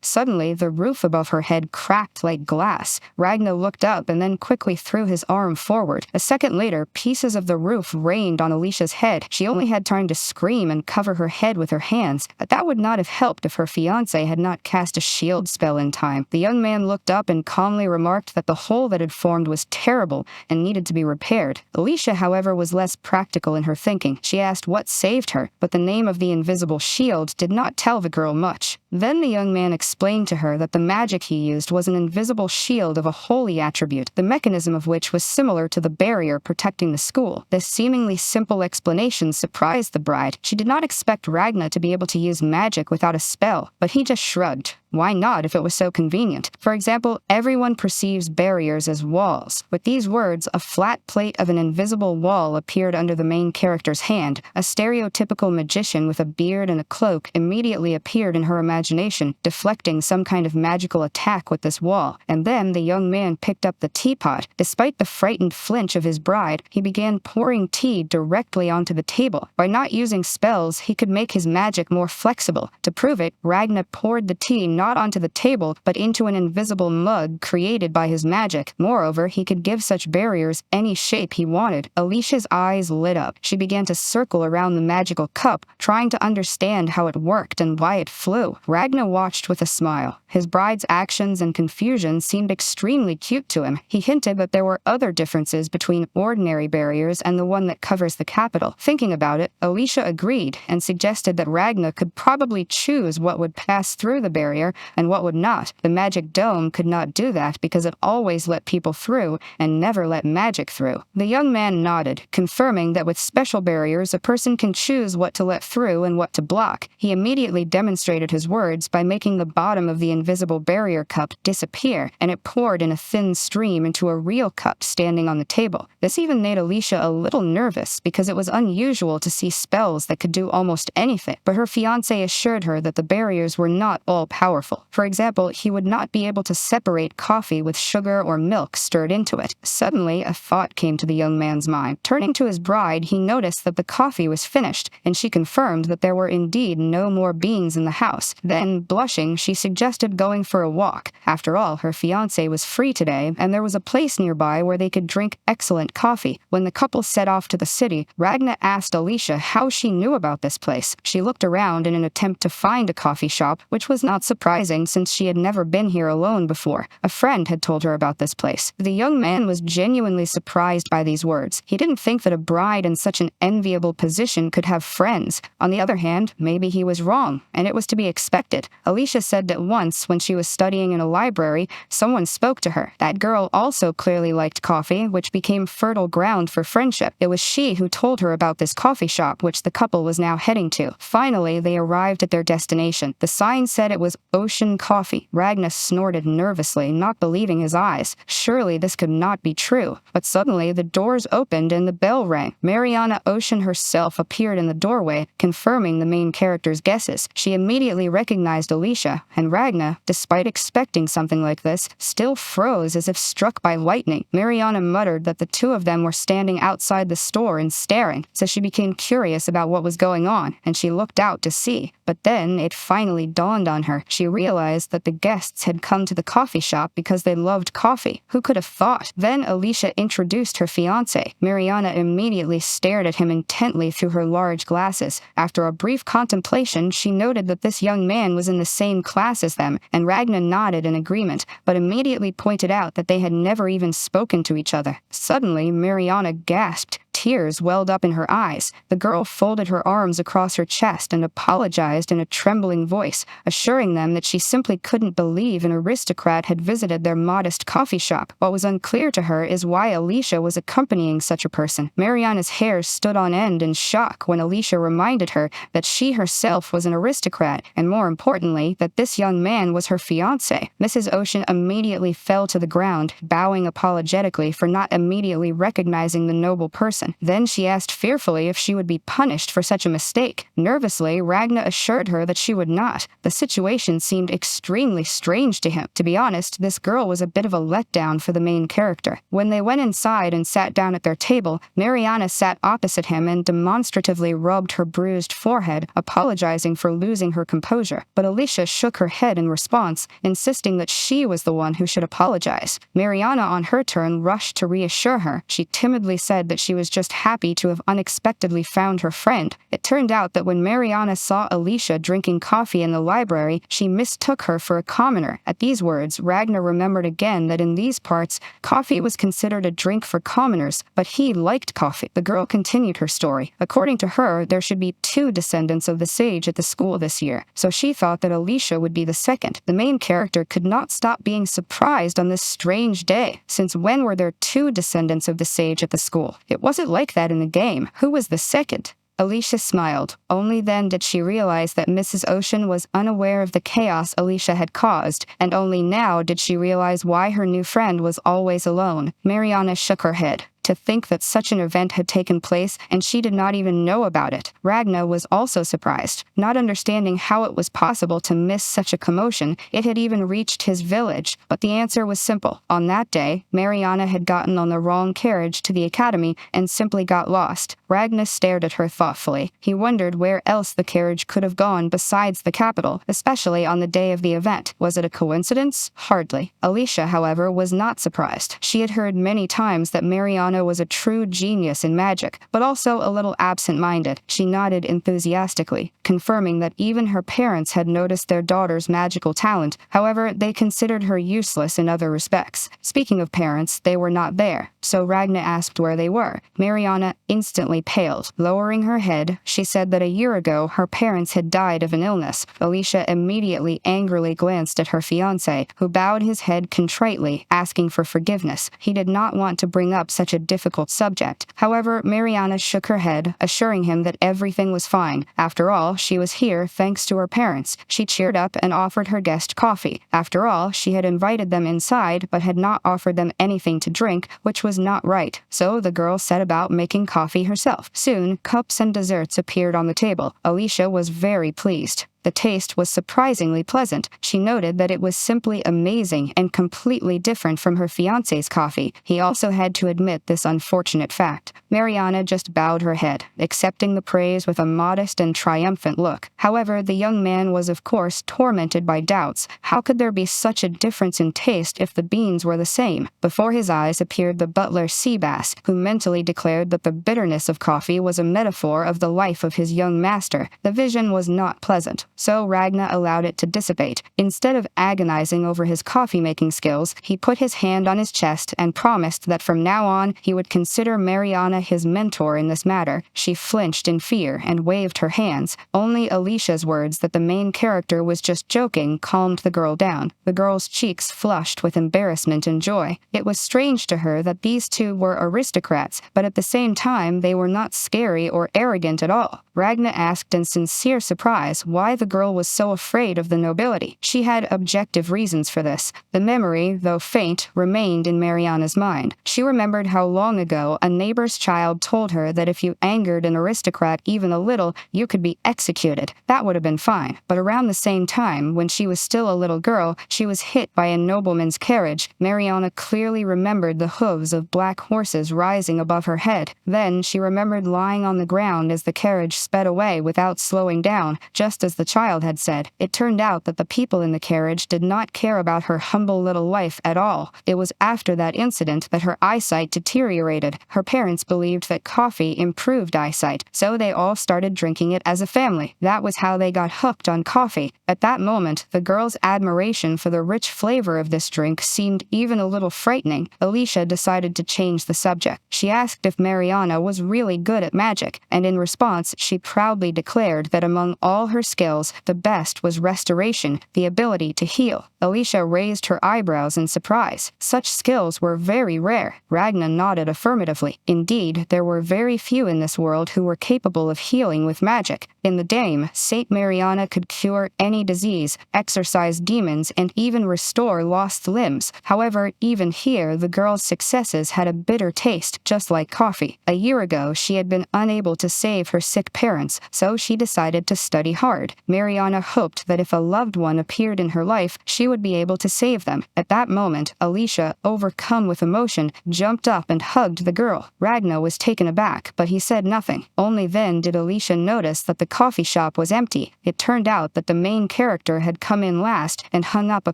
Suddenly, the roof above her head cracked like glass. Ragnar looked up and then quickly threw his arm forward. A second later, pieces of the roof rained on Alicia's head. She only had time to scream and cover her head with her hands, but that would not have helped if her fiancé had not cast a shield spell in time. The young man looked up and calmly remarked that the hole that had formed was terrible and needed to be repaired. Alicia, however, was less practical in her thinking. She asked what saved her, but the name of the invisible shield did not tell the girl much. Then the young man explained to her that the magic he used was an invisible shield of a holy attribute, the mechanism of which was similar to the barrier protecting the school. This seemingly simple explanation surprised the bride. She did not expect Ragnar to be able to use magic without a spell, but he just shrugged. Why not if it was so convenient? For example, everyone perceives barriers as walls. With these words, a flat plate of an invisible wall appeared under the main character's hand. A stereotypical magician with a beard and a cloak immediately appeared in her imagination, deflecting some kind of magical attack with this wall. And then the young man picked up the teapot. Despite the frightened flinch of his bride, he began pouring tea directly onto the table. By not using spells, he could make his magic more flexible. To prove it, Ragna poured the tea not onto the table, but into an invisible mug created by his magic. Moreover, he could give such barriers any shape he wanted. Alicia's eyes lit up. She began to circle around the magical cup, trying to understand how it worked and why it flew. Ragna watched with a smile. His bride's actions and confusion seemed extremely cute to him. He hinted that there were other differences between ordinary barriers and the one that covers the capital. Thinking about it, Alicia agreed and suggested that Ragna could probably choose what would pass through the barrier and what would not. The magic dome could not do that because it always let people through and never let magic through. The young man nodded, confirming that with special barriers a person can choose what to let through and what to block. He immediately demonstrated his words by making the bottom of the invisible barrier cup disappear, and it poured in a thin stream into a real cup standing on the table. This even made Alicia a little nervous because it was unusual to see spells that could do almost anything, but her fiancé assured her that the barriers were not all powerful. For example, he would not be able to separate coffee with sugar or milk stirred into it. Suddenly, a thought came to the young man's mind. Turning to his bride, he noticed that the coffee was finished, and she confirmed that there were indeed no more beans in the house. Then, blushing, she suggested going for a walk. After all, her fiancé was free today, and there was a place nearby where they could drink excellent coffee. When the couple set off to the city, Ragna asked Alicia how she knew about this place. She looked around in an attempt to find a coffee shop, which was not surprising since she had never been here alone before. A friend had told her about this place. The young man was genuinely surprised by these words. He didn't think that a bride in such an enviable position could have friends. On the other hand, maybe he was wrong, and it was to be expected. Alicia said that once, when she was studying in a library, someone spoke to her. That girl also clearly liked coffee, which became fertile ground for friendship. It was she who told her about this coffee shop, which the couple was now heading to. Finally, they arrived at their destination. The sign said it was Ocean Coffee. Ragna snorted nervously, not believing his eyes. Surely this could not be true. But suddenly, the doors opened and the bell rang. Mariana Ocean herself appeared in the doorway, confirming the main character's guesses. She immediately recognized Alicia, and Ragna, despite expecting something like this, still froze as if struck by lightning. Mariana muttered that the two of them were standing outside the store and staring, so she became curious about what was going on, and she looked out to see. But then it finally dawned on her. She realized that the guests had come to the coffee shop because they loved coffee. Who could have thought? Then Alicia introduced her fiancé. Mariana immediately stared at him intently through her large glasses. After a brief contemplation, she noted that this young man was in the same class as them, and Ragna nodded in agreement, but immediately pointed out that they had never even spoken to each other. Suddenly, Mariana gasped. Tears welled up in her eyes. The girl folded her arms across her chest and apologized in a trembling voice, assuring them that she simply couldn't believe an aristocrat had visited their modest coffee shop. What was unclear to her is why Alicia was accompanying such a person. Mariana's hair stood on end in shock when Alicia reminded her that she herself was an aristocrat, and more importantly, that this young man was her fiancé. Mrs. Ocean immediately fell to the ground, bowing apologetically for not immediately recognizing the noble person. Then she asked fearfully if she would be punished for such a mistake. Nervously, Ragna assured her that she would not. The situation seemed extremely strange to him. To be honest, this girl was a bit of a letdown for the main character. When they went inside and sat down at their table, Mariana sat opposite him and demonstratively rubbed her bruised forehead, apologizing for losing her composure. But Alicia shook her head in response, insisting that she was the one who should apologize. Mariana, on her turn, rushed to reassure her. She timidly said that she was just happy to have unexpectedly found her friend. It turned out that when Mariana saw Alicia drinking coffee in the library, she mistook her for a commoner. At these words, Ragna remembered again that in these parts, coffee was considered a drink for commoners, but he liked coffee. The girl continued her story. According to her, there should be 2 descendants of the sage at the school this year, so she thought that Alicia would be the second. The main character could not stop being surprised on this strange day, since when were there 2 descendants of the sage at the school? It wasn't like that in the game. Who was the second? Alicia smiled. Only then did she realize that Mrs. Ocean was unaware of the chaos Alicia had caused, and only now did she realize why her new friend was always alone. Mariana shook her head. To think that such an event had taken place and she did not even know about it. Ragna was also surprised, not understanding how it was possible to miss such a commotion. It had even reached his village, but the answer was simple. On that day, Mariana had gotten on the wrong carriage to the academy and simply got lost. Ragna stared at her thoughtfully. He wondered where else the carriage could have gone besides the capital, especially on the day of the event. Was it a coincidence? Hardly. Alicia, however, was not surprised. She had heard many times that Mariana was a true genius in magic, but also a little absent-minded. She nodded enthusiastically, confirming that even her parents had noticed their daughter's magical talent. However, they considered her useless in other respects. Speaking of parents, they were not there, so Ragna asked where they were. Mariana instantly paled. Lowering her head, she said that a year ago her parents had died of an illness. Alicia immediately angrily glanced at her fiancé, who bowed his head contritely, asking for forgiveness. He did not want to bring up such a difficult subject. However, Mariana shook her head, assuring him that everything was fine. After all, she was here thanks to her parents. She cheered up and offered her guest coffee. After all, she had invited them inside but had not offered them anything to drink, which was not right. So the girl set about making coffee herself. Soon, cups and desserts appeared on the table. Alicia was very pleased. The taste was surprisingly pleasant. She noted that it was simply amazing and completely different from her fiancé's coffee. He also had to admit this unfortunate fact. Mariana just bowed her head, accepting the praise with a modest and triumphant look. However, the young man was of course tormented by doubts. How could there be such a difference in taste if the beans were the same? Before his eyes appeared the butler Seabass, who mentally declared that the bitterness of coffee was a metaphor of the life of his young master. The vision was not pleasant. So Ragna allowed it to dissipate. Instead of agonizing over his coffee-making skills, he put his hand on his chest and promised that from now on he would consider Mariana his mentor in this matter. She flinched in fear and waved her hands. Only Alicia's words that the main character was just joking calmed the girl down. The girl's cheeks flushed with embarrassment and joy. It was strange to her that these two were aristocrats, but at the same time they were not scary or arrogant at all. Ragna asked in sincere surprise why the girl was so afraid of the nobility. She had objective reasons for this. The memory, though faint, remained in Mariana's mind. She remembered how long ago a neighbor's child told her that if you angered an aristocrat even a little, you could be executed. That would have been fine. But around the same time, when she was still a little girl, she was hit by a nobleman's carriage. Mariana clearly remembered the hooves of black horses rising above her head. Then she remembered lying on the ground as the carriage sped away without slowing down, just as the child had said. It turned out that the people in the carriage did not care about her humble little life at all. It was after that incident that her eyesight deteriorated. Her parents believed that coffee improved eyesight, so they all started drinking it as a family. That was how they got hooked on coffee. At that moment, the girl's admiration for the rich flavor of this drink seemed even a little frightening. Alicia decided to change the subject. She asked if Mariana was really good at magic, and in response, she proudly declared that among all her skills, the best was restoration, the ability to heal. Alicia raised her eyebrows in surprise. Such skills were very rare. Ragna nodded affirmatively. Indeed, there were very few in this world who were capable of healing with magic. In the Dame, Saint Mariana could cure any disease, exorcise demons, and even restore lost limbs. However, even here, the girl's successes had a bitter taste, just like coffee. A year ago, she had been unable to save her sick parents, so she decided to study hard. Mariana hoped that if a loved one appeared in her life, she would be able to save them. At that moment, Alicia, overcome with emotion, jumped up and hugged the girl. Ragna was taken aback, but he said nothing. Only then did Alicia notice that the coffee shop was empty. It turned out that the main character had come in last and hung up a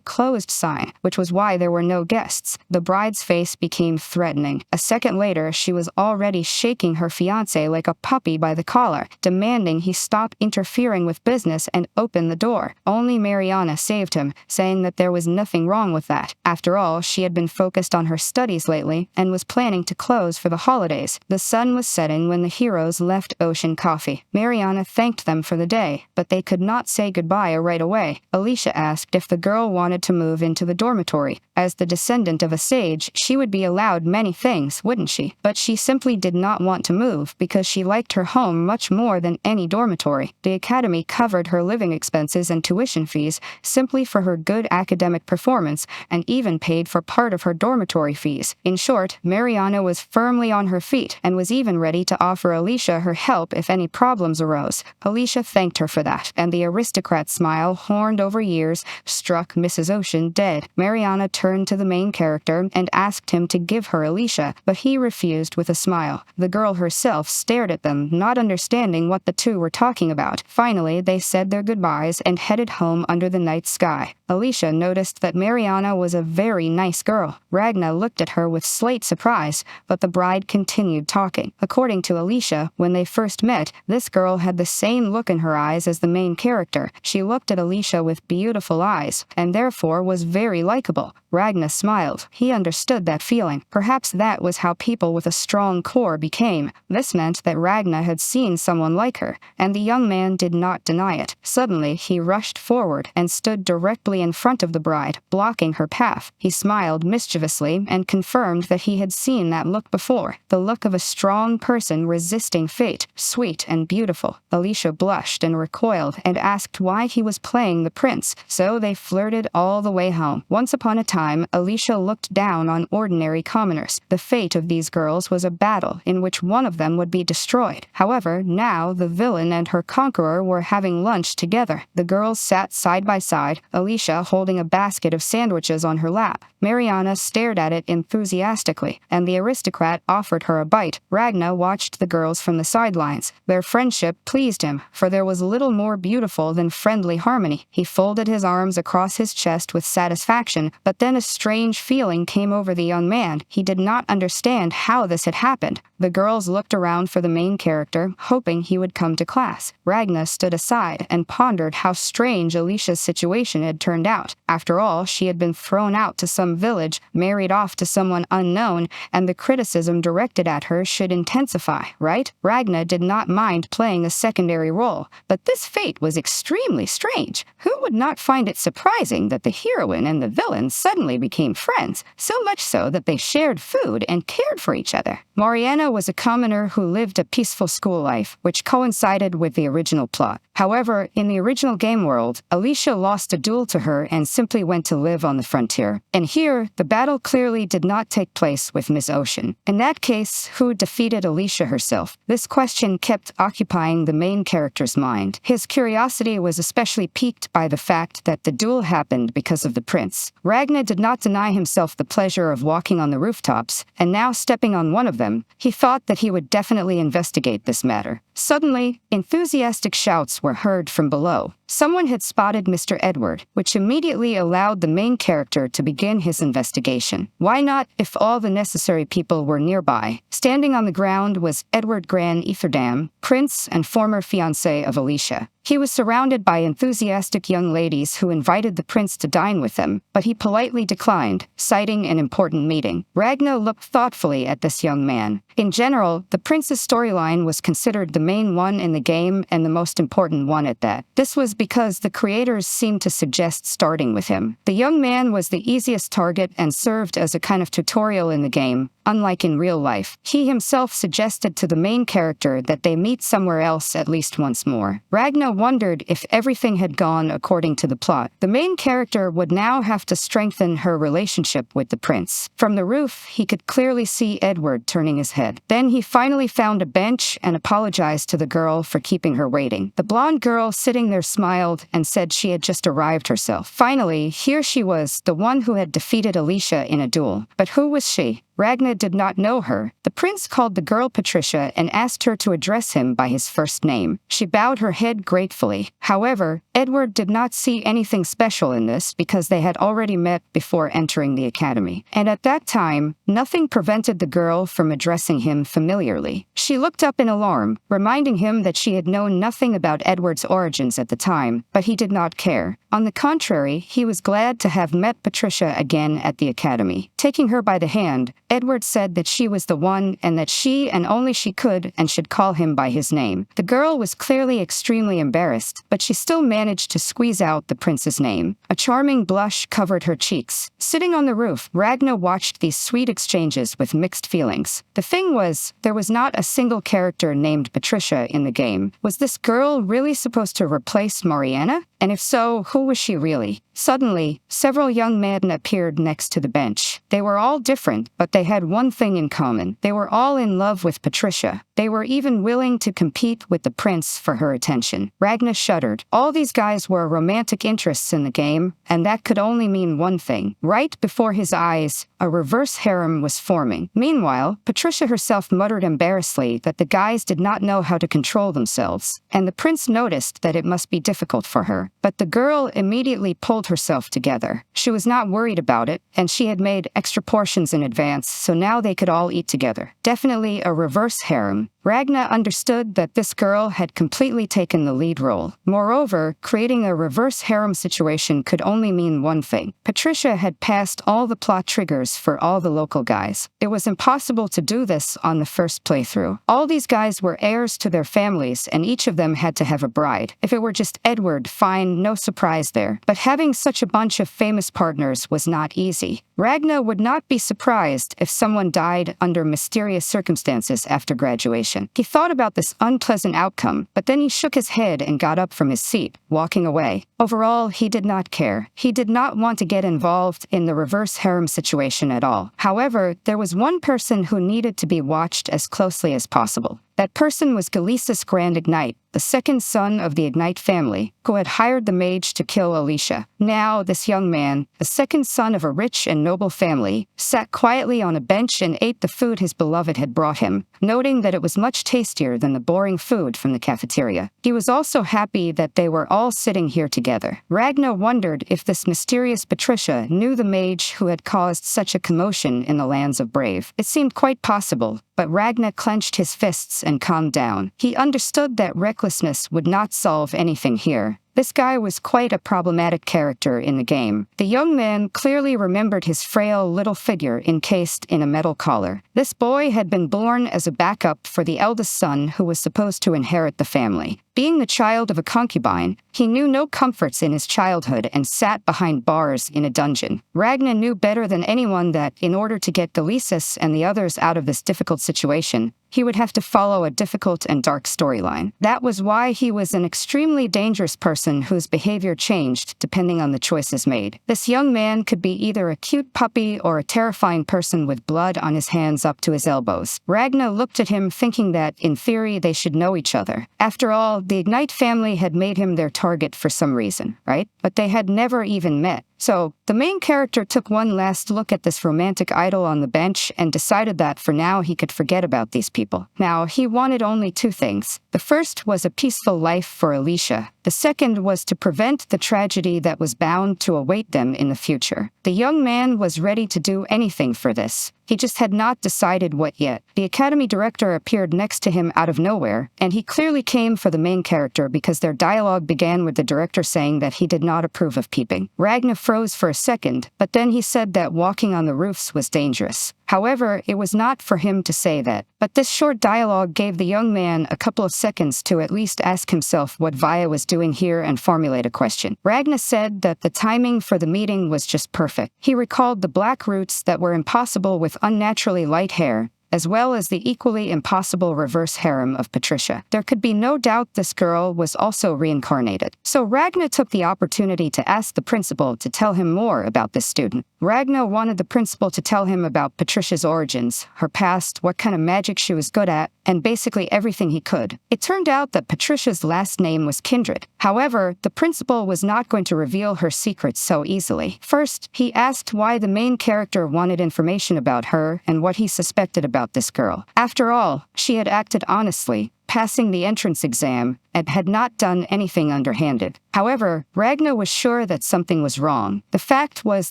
closed sign, which was why there were no guests. The bride's face became threatening. A second later, she was already shaking her fiancé like a puppy by the collar, demanding he stop interfering with business and open the door. Only Mariana saved him, saying that there was nothing wrong with that. After all, she had been focused on her studies lately and was planning to close for the holidays. The sun was setting when the heroes left Ocean Coffee. Mariana thanked them for the day, but they could not say goodbye right away. Alicia asked if the girl wanted to move into the dormitory. As the descendant of a sage, she would be allowed many things, wouldn't she? But she simply did not want to move because she liked her home much more more than any dormitory. The academy covered her living expenses and tuition fees simply for her good academic performance, and even paid for part of her dormitory fees. In short, Mariana was firmly on her feet and was even ready to offer Alicia her help if any problems arose. Alicia thanked her for that, and the aristocrat's smile, horned over years, struck Mrs. Ocean dead. Mariana turned to the main character and asked him to give her Alicia, but he refused with a smile. The girl herself stared at them, not understanding what the two were talking about. Finally, they said their goodbyes and headed home under the night sky. Alicia noticed that Mariana was a very nice girl. Ragna looked at her with slight surprise, but the bride continued talking. According to Alicia, when they first met, this girl had the same look in her eyes as the main character. She looked at Alicia with beautiful eyes, and therefore was very likable. Ragna smiled. He understood that feeling. Perhaps that was how people with a strong core became. This meant that Ragna had seen someone like her, and the young man did not deny it. Suddenly, he rushed forward and stood directly in front of the bride, blocking her path. He smiled mischievously and confirmed that he had seen that look before, the look of a strong person resisting fate, sweet and beautiful. Alicia blushed and recoiled and asked why he was playing the prince, so they flirted all the way home. Once upon a time, Alicia looked down on ordinary commoners. The fate of these girls was a battle in which one of them would be destroyed. However, now the villain and her conqueror were having lunch together. The girls sat side by side, Alicia holding a basket of sandwiches on her lap. Mariana stared at it enthusiastically, and the aristocrat offered her a bite. Ragna watched the girls from the sidelines. Their friendship pleased him, for there was little more beautiful than friendly harmony. He folded his arms across his chest with satisfaction, but then a strange feeling came over the young man. He did not understand how this had happened. The girls looked around for the main character, hoping he would come to class. Ragna stood aside and pondered how strange Alicia's situation had turned out. After all, she had been thrown out to some village, married off to someone unknown, and the criticism directed at her should intensify, right? Ragna did not mind playing a secondary role, but this fate was extremely strange. Who would not find it surprising that the heroine and the villain suddenly became friends, so much so that they shared food and cared for each other? Mariana was a commoner who lived a peaceful school life, which coincided with the original plot. However, in the original game world, Alicia lost a duel to her and simply went to live on the frontier. And here, the battle clearly did not take place with Miss Ocean. In that case, who defeated Alicia herself? This question kept occupying the main character's mind. His curiosity was especially piqued by the fact that the duel happened because of the prince. Ragna did not deny himself the pleasure of walking on the rooftops, and now stepping on one of them, he thought that he would definitely investigate this matter. Suddenly, enthusiastic shouts were heard from below. Someone had spotted Mr. Edward, which immediately allowed the main character to begin his investigation. Why not if all the necessary people were nearby? Standing on the ground was Edward Gran Etherdam, prince and former fiancé of Alicia. He was surrounded by enthusiastic young ladies who invited the prince to dine with them, but he politely declined, citing an important meeting. Ragna looked thoughtfully at this young man. In general, the prince's storyline was considered the main one in the game and the most important one at that. This was because the creators seemed to suggest starting with him. The young man was the easiest target and served as a kind of tutorial in the game, unlike in real life. He himself suggested to the main character that they meet somewhere else at least once more. Ragna wondered if everything had gone according to the plot. The main character would now have to strengthen her relationship with the prince. From the roof, he could clearly see Edward turning his head. Then he finally found a bench and apologized to the girl for keeping her waiting. The blonde girl sitting there smiled and said she had just arrived herself. Finally, here she was, the one who had defeated Alicia in a duel. But who was she? Ragna did not know her. The prince called the girl Patricia and asked her to address him by his first name. She bowed her head gratefully. However, Edward did not see anything special in this because they had already met before entering the academy. And at that time, nothing prevented the girl from addressing him familiarly. She looked up in alarm, reminding him that she had known nothing about Edward's origins at the time, but he did not care. On the contrary, he was glad to have met Patricia again at the academy. Taking her by the hand, Edward said that she was the one and that she and only she could and should call him by his name. The girl was clearly extremely embarrassed, but she still managed to squeeze out the prince's name. A charming blush covered her cheeks. Sitting on the roof, Ragna watched these sweet exchanges with mixed feelings. The thing was, there was not a single character named Patricia in the game. Was this girl really supposed to replace Mariana? And if so, who was she really? Suddenly, several young men appeared next to the bench. They were all different, but they had one thing in common. They were all in love with Patricia. They were even willing to compete with the prince for her attention. Ragna shuddered. All these guys were romantic interests in the game, and that could only mean one thing. Right before his eyes, a reverse harem was forming. Meanwhile, Patricia herself muttered embarrassedly that the guys did not know how to control themselves, and the prince noticed that it must be difficult for her. But the girl immediately pulled herself together. She was not worried about it, and she had made extra portions in advance, so now they could all eat together. Definitely a reverse harem. Ragna understood that this girl had completely taken the lead role. Moreover, creating a reverse harem situation could only mean one thing. Patricia had passed all the plot triggers for all the local guys. It was impossible to do this on the first playthrough. All these guys were heirs to their families, and each of them had to have a bride. If it were just Edward, fine, no surprise there. But having such a bunch of famous partners was not easy. Ragna would not be surprised if someone died under mysterious circumstances after graduation. He thought about this unpleasant outcome, but then he shook his head and got up from his seat, walking away. Overall, he did not care. He did not want to get involved in the reverse harem situation at all. However, there was one person who needed to be watched as closely as possible. That person was Galisa's Grand Ignite, the second son of the Ignite family, who had hired the mage to kill Alicia. Now, this young man, the second son of a rich and noble family, sat quietly on a bench and ate the food his beloved had brought him, noting that it was much tastier than the boring food from the cafeteria. He was also happy that they were all sitting here together. Ragna wondered if this mysterious Patricia knew the mage who had caused such a commotion in the lands of Brave. It seemed quite possible, but Ragna clenched his fists and calmed down. He understood that recklessness would not solve anything here. This guy was quite a problematic character in the game. The young man clearly remembered his frail little figure encased in a metal collar. This boy had been born as a backup for the eldest son who was supposed to inherit the family. Being the child of a concubine, he knew no comforts in his childhood and sat behind bars in a dungeon. Ragna knew better than anyone that, in order to get Galisus and the others out of this difficult situation, he would have to follow a difficult and dark storyline. That was why he was an extremely dangerous person whose behavior changed depending on the choices made. This young man could be either a cute puppy or a terrifying person with blood on his hands up to his elbows. Ragna looked at him thinking that, in theory, they should know each other. After all, the Ignite family had made him their target for some reason, right? But they had never even met. So, the main character took one last look at this romantic idol on the bench and decided that for now he could forget about these people. Now, he wanted only two things. The first was a peaceful life for Alicia. The second was to prevent the tragedy that was bound to await them in the future. The young man was ready to do anything for this. He just had not decided what yet. The academy director appeared next to him out of nowhere, and he clearly came for the main character because their dialogue began with the director saying that he did not approve of peeping. Ragna froze for a second, but then he said that walking on the roofs was dangerous. However, it was not for him to say that. But this short dialogue gave the young man a couple of seconds to at least ask himself what Vaya was doing here and formulate a question. Ragna said that the timing for the meeting was just perfect. He recalled the black roots that were impossible with unnaturally light hair, as well as the equally impossible reverse harem of Patricia. There could be no doubt this girl was also reincarnated. So Ragna took the opportunity to ask the principal to tell him more about this student. Ragna wanted the principal to tell him about Patricia's origins, her past, what kind of magic she was good at, and basically everything he could. It turned out that Patricia's last name was Kindred. However, the principal was not going to reveal her secrets so easily. First, he asked why the main character wanted information about her and what he suspected about this girl. After all, she had acted honestly, passing the entrance exam, and had not done anything underhanded. However, Ragna was sure that something was wrong. The fact was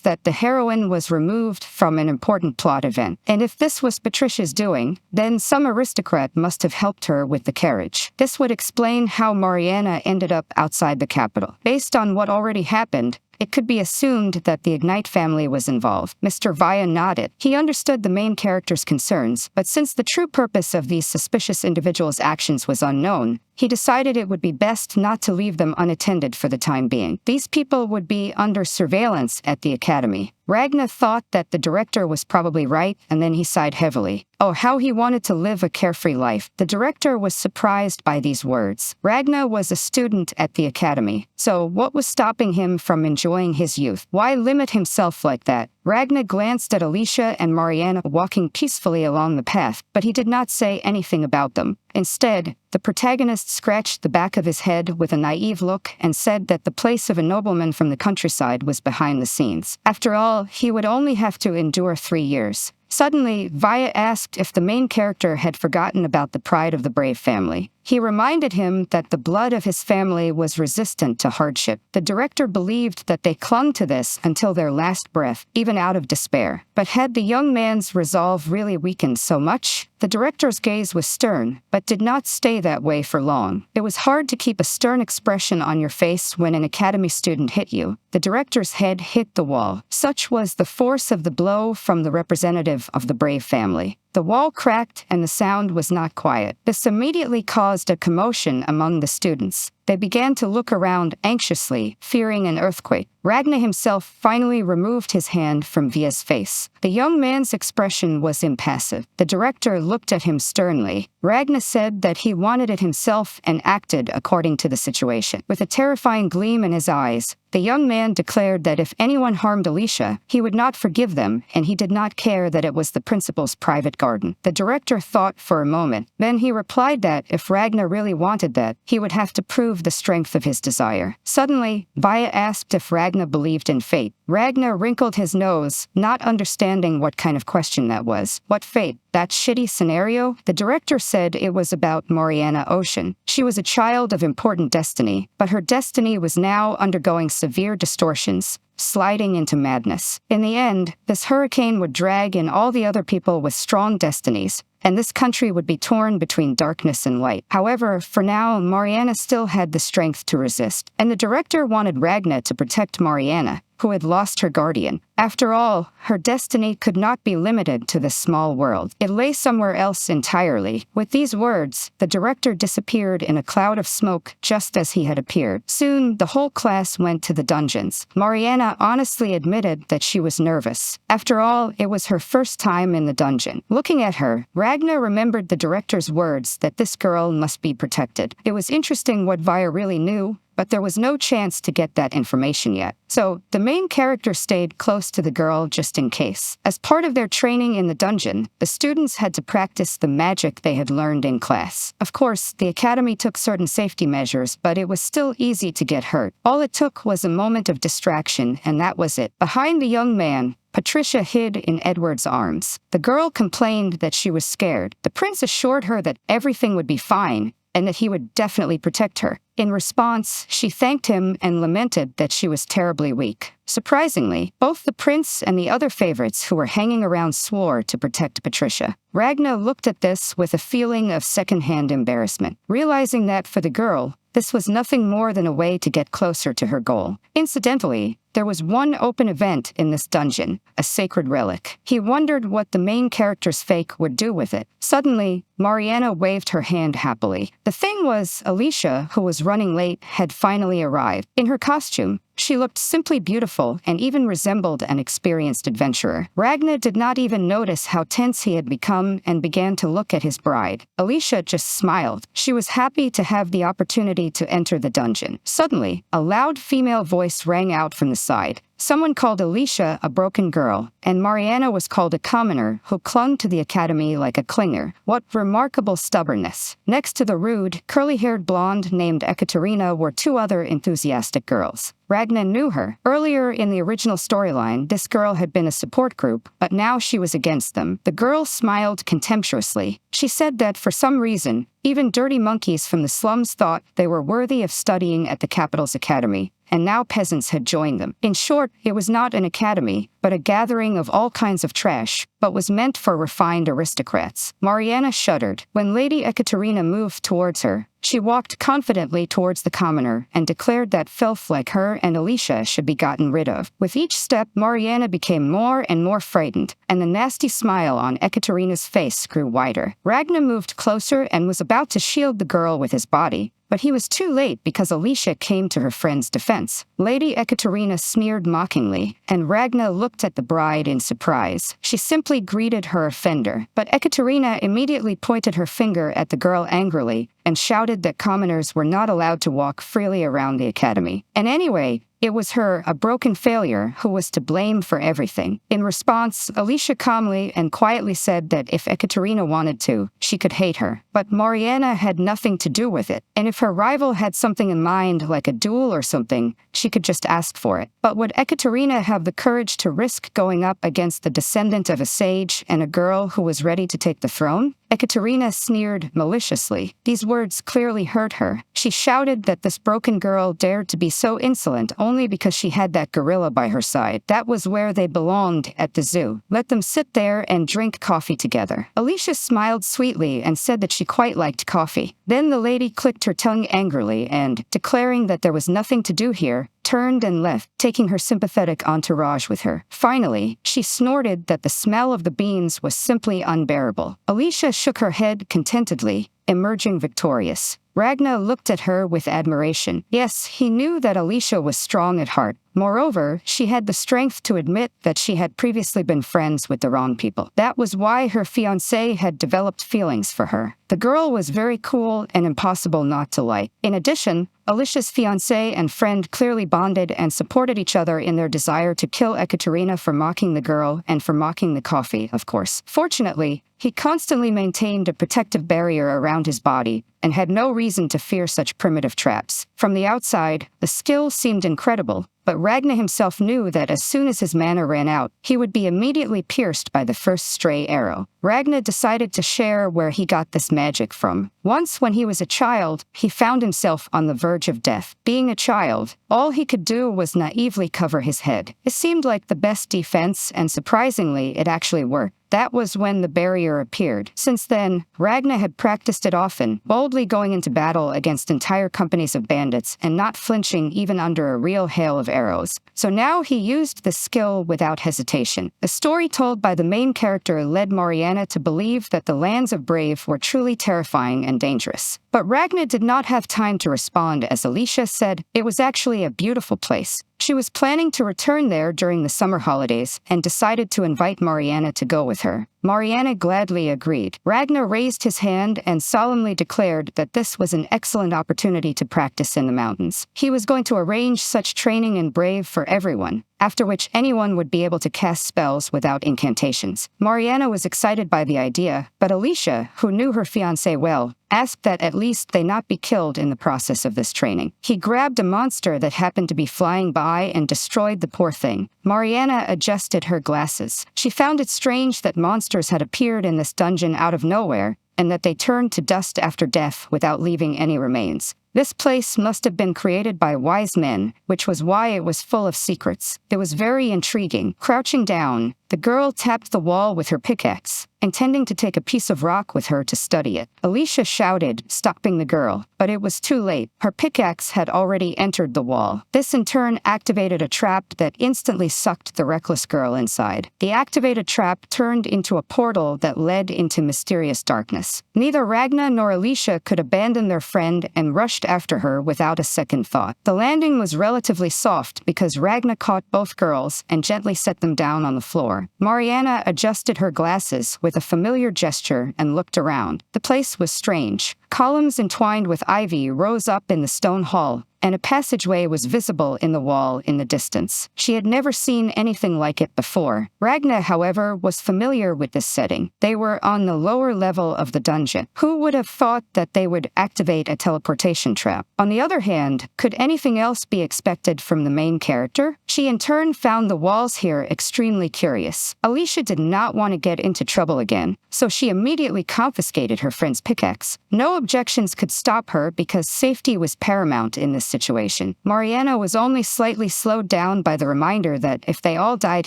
that the heroine was removed from an important plot event, and if this was Patricia's doing, then some aristocrat must have helped her with the carriage. This would explain how Mariana ended up outside the capital. Based on what already happened, it could be assumed that the Ignite family was involved. Mr. Vaya nodded. He understood the main character's concerns, but since the true purpose of these suspicious individuals' actions was unknown, he decided it would be best not to leave them unattended for the time being. These people would be under surveillance at the academy. Ragna thought that the director was probably right, and then he sighed heavily. Oh, how he wanted to live a carefree life. The director was surprised by these words. Ragna was a student at the academy, so what was stopping him from enjoying his youth? Why limit himself like that? Ragna glanced at Alicia and Mariana walking peacefully along the path, but he did not say anything about them. Instead, the protagonist scratched the back of his head with a naive look and said that the place of a nobleman from the countryside was behind the scenes. After all, he would only have to endure 3 years. Suddenly, Vaya asked if the main character had forgotten about the pride of the brave family. He reminded him that the blood of his family was resistant to hardship. The director believed that they clung to this until their last breath, even out of despair. But had the young man's resolve really weakened so much? The director's gaze was stern, but did not stay that way for long. It was hard to keep a stern expression on your face when an academy student hit you. The director's head hit the wall. Such was the force of the blow from the representative of the brave family. The wall cracked and the sound was not quiet. This immediately caused a commotion among the students. They began to look around anxiously, fearing an earthquake. Ragna himself finally removed his hand from Via's face. The young man's expression was impassive. The director looked at him sternly. Ragna said that he wanted it himself and acted according to the situation. With a terrifying gleam in his eyes, the young man declared that if anyone harmed Alicia, he would not forgive them, and he did not care that it was the principal's private garden. The director thought for a moment. Then he replied that if Ragna really wanted that, he would have to prove the strength of his desire. Suddenly, Vaya asked if Ragna believed in fate. Ragna wrinkled his nose, not understanding what kind of question that was. What fate? That shitty scenario? The director said it was about Mariana Ocean. She was a child of important destiny, but her destiny was now undergoing severe distortions, sliding into madness. In the end, this hurricane would drag in all the other people with strong destinies, and this country would be torn between darkness and light. However, for now, Mariana still had the strength to resist, and the director wanted Ragna to protect Mariana, who had lost her guardian. After all, her destiny could not be limited to this small world. It lay somewhere else entirely. With these words, the director disappeared in a cloud of smoke just as he had appeared. Soon, the whole class went to the dungeons. Mariana honestly admitted that she was nervous. After all, it was her first time in the dungeon. Looking at her, Ragna remembered the director's words that this girl must be protected. It was interesting what Vaya really knew, but there was no chance to get that information yet. So, the main character stayed close to the girl just in case. As part of their training in the dungeon, the students had to practice the magic they had learned in class. Of course, the academy took certain safety measures, but it was still easy to get hurt. All it took was a moment of distraction, and that was it. Behind the young man, Patricia hid in Edward's arms. The girl complained that she was scared. The prince assured her that everything would be fine, and that he would definitely protect her. In response, she thanked him and lamented that she was terribly weak. Surprisingly, both the prince and the other favorites who were hanging around swore to protect Patricia. Ragna looked at this with a feeling of second-hand embarrassment, realizing that for the girl, this was nothing more than a way to get closer to her goal. Incidentally, there was one open event in this dungeon, a sacred relic. He wondered what the main character's fake would do with it. Suddenly, Mariana waved her hand happily. The thing was, Alicia, who was running late, had finally arrived. In her costume, she looked simply beautiful and even resembled an experienced adventurer. Ragna did not even notice how tense he had become and began to look at his bride. Alicia just smiled. She was happy to have the opportunity to enter the dungeon. Suddenly, a loud female voice rang out from the side. Someone called Alicia a broken girl, and Mariana was called a commoner who clung to the academy like a clinger. What remarkable stubbornness. Next to the rude, curly-haired blonde named Ekaterina were two other enthusiastic girls. Ragna knew her. Earlier in the original storyline, this girl had been a support group, but now she was against them. The girl smiled contemptuously. She said that for some reason, even dirty monkeys from the slums thought they were worthy of studying at the capital's academy, and now peasants had joined them. In short, it was not an academy, but a gathering of all kinds of trash, but was meant for refined aristocrats. Mariana shuddered. When Lady Ekaterina moved towards her, she walked confidently towards the commoner and declared that filth like her and Alicia should be gotten rid of. With each step, Mariana became more and more frightened, and the nasty smile on Ekaterina's face grew wider. Ragna moved closer and was about to shield the girl with his body, but he was too late because Alicia came to her friend's defense. Lady Ekaterina sneered mockingly, and Ragna looked at the bride in surprise. She simply greeted her offender, but Ekaterina immediately pointed her finger at the girl angrily and shouted that commoners were not allowed to walk freely around the academy. And anyway, it was her, a broken failure, who was to blame for everything. In response, Alicia calmly and quietly said that if Ekaterina wanted to, she could hate her. But Mariana had nothing to do with it, and if her rival had something in mind, like a duel or something, she could just ask for it. But would Ekaterina have the courage to risk going up against the descendant of a sage and a girl who was ready to take the throne? Ekaterina sneered maliciously. These words clearly hurt her. She shouted that this broken girl dared to be so insolent only because she had that gorilla by her side. That was where they belonged, at the zoo. Let them sit there and drink coffee together. Alicia smiled sweetly and said that she quite liked coffee. Then the lady clicked her tongue angrily and, declaring that there was nothing to do here, turned and left, taking her sympathetic entourage with her. Finally, she snorted that the smell of the beans was simply unbearable. Alicia shook her head contentedly, emerging victorious. Ragna looked at her with admiration. Yes, he knew that Alicia was strong at heart. Moreover, she had the strength to admit that she had previously been friends with the wrong people. That was why her fiancé had developed feelings for her. The girl was very cool and impossible not to like. In addition, Alicia's fiancé and friend clearly bonded and supported each other in their desire to kill Ekaterina for mocking the girl and for mocking the coffee, of course. Fortunately, he constantly maintained a protective barrier around his body and had no reason to fear such primitive traps. From the outside, the skill seemed incredible, but Ragna himself knew that as soon as his mana ran out, he would be immediately pierced by the first stray arrow. Ragna decided to share where he got this magic from. Once, when he was a child, he found himself on the verge of death. Being a child, all he could do was naively cover his head. It seemed like the best defense, and surprisingly, it actually worked. That was when the barrier appeared. Since then, Ragna had practiced it often, boldly going into battle against entire companies of bandits and not flinching even under a real hail of arrows. So now he used the skill without hesitation. The story told by the main character led Mariana to believe that the lands of Brave were truly terrifying and dangerous. But Ragna did not have time to respond as Alicia said it was actually a beautiful place. She was planning to return there during the summer holidays and decided to invite Mariana to go with her. Mariana gladly agreed. Ragna raised his hand and solemnly declared that this was an excellent opportunity to practice in the mountains. He was going to arrange such training in Brave for everyone, after which anyone would be able to cast spells without incantations. Mariana was excited by the idea, but Alicia, who knew her fiancé well, asked that at least they not be killed in the process of this training. He grabbed a monster that happened to be flying by and destroyed the poor thing. Mariana adjusted her glasses. She found it strange that monsters had appeared in this dungeon out of nowhere, and that they turned to dust after death without leaving any remains. This place must have been created by wise men, which was why it was full of secrets. It was very intriguing. Crouching down, the girl tapped the wall with her pickaxe, intending to take a piece of rock with her to study it. Alicia shouted, stopping the girl, but it was too late. Her pickaxe had already entered the wall. This in turn activated a trap that instantly sucked the reckless girl inside. The activated trap turned into a portal that led into mysterious darkness. Neither Ragna nor Alicia could abandon their friend and rushed after her without a second thought. The landing was relatively soft because Ragna caught both girls and gently set them down on the floor. Mariana adjusted her glasses with a familiar gesture and looked around. The place was strange. Columns entwined with ivy rose up in the stone hall, and a passageway was visible in the wall in the distance. She had never seen anything like it before. Ragna, however, was familiar with this setting. They were on the lower level of the dungeon. Who would have thought that they would activate a teleportation trap? On the other hand, could anything else be expected from the main character? She in turn found the walls here extremely curious. Alicia did not want to get into trouble again, so she immediately confiscated her friend's pickaxe. No objections could stop her because safety was paramount in this situation. Mariana was only slightly slowed down by the reminder that if they all died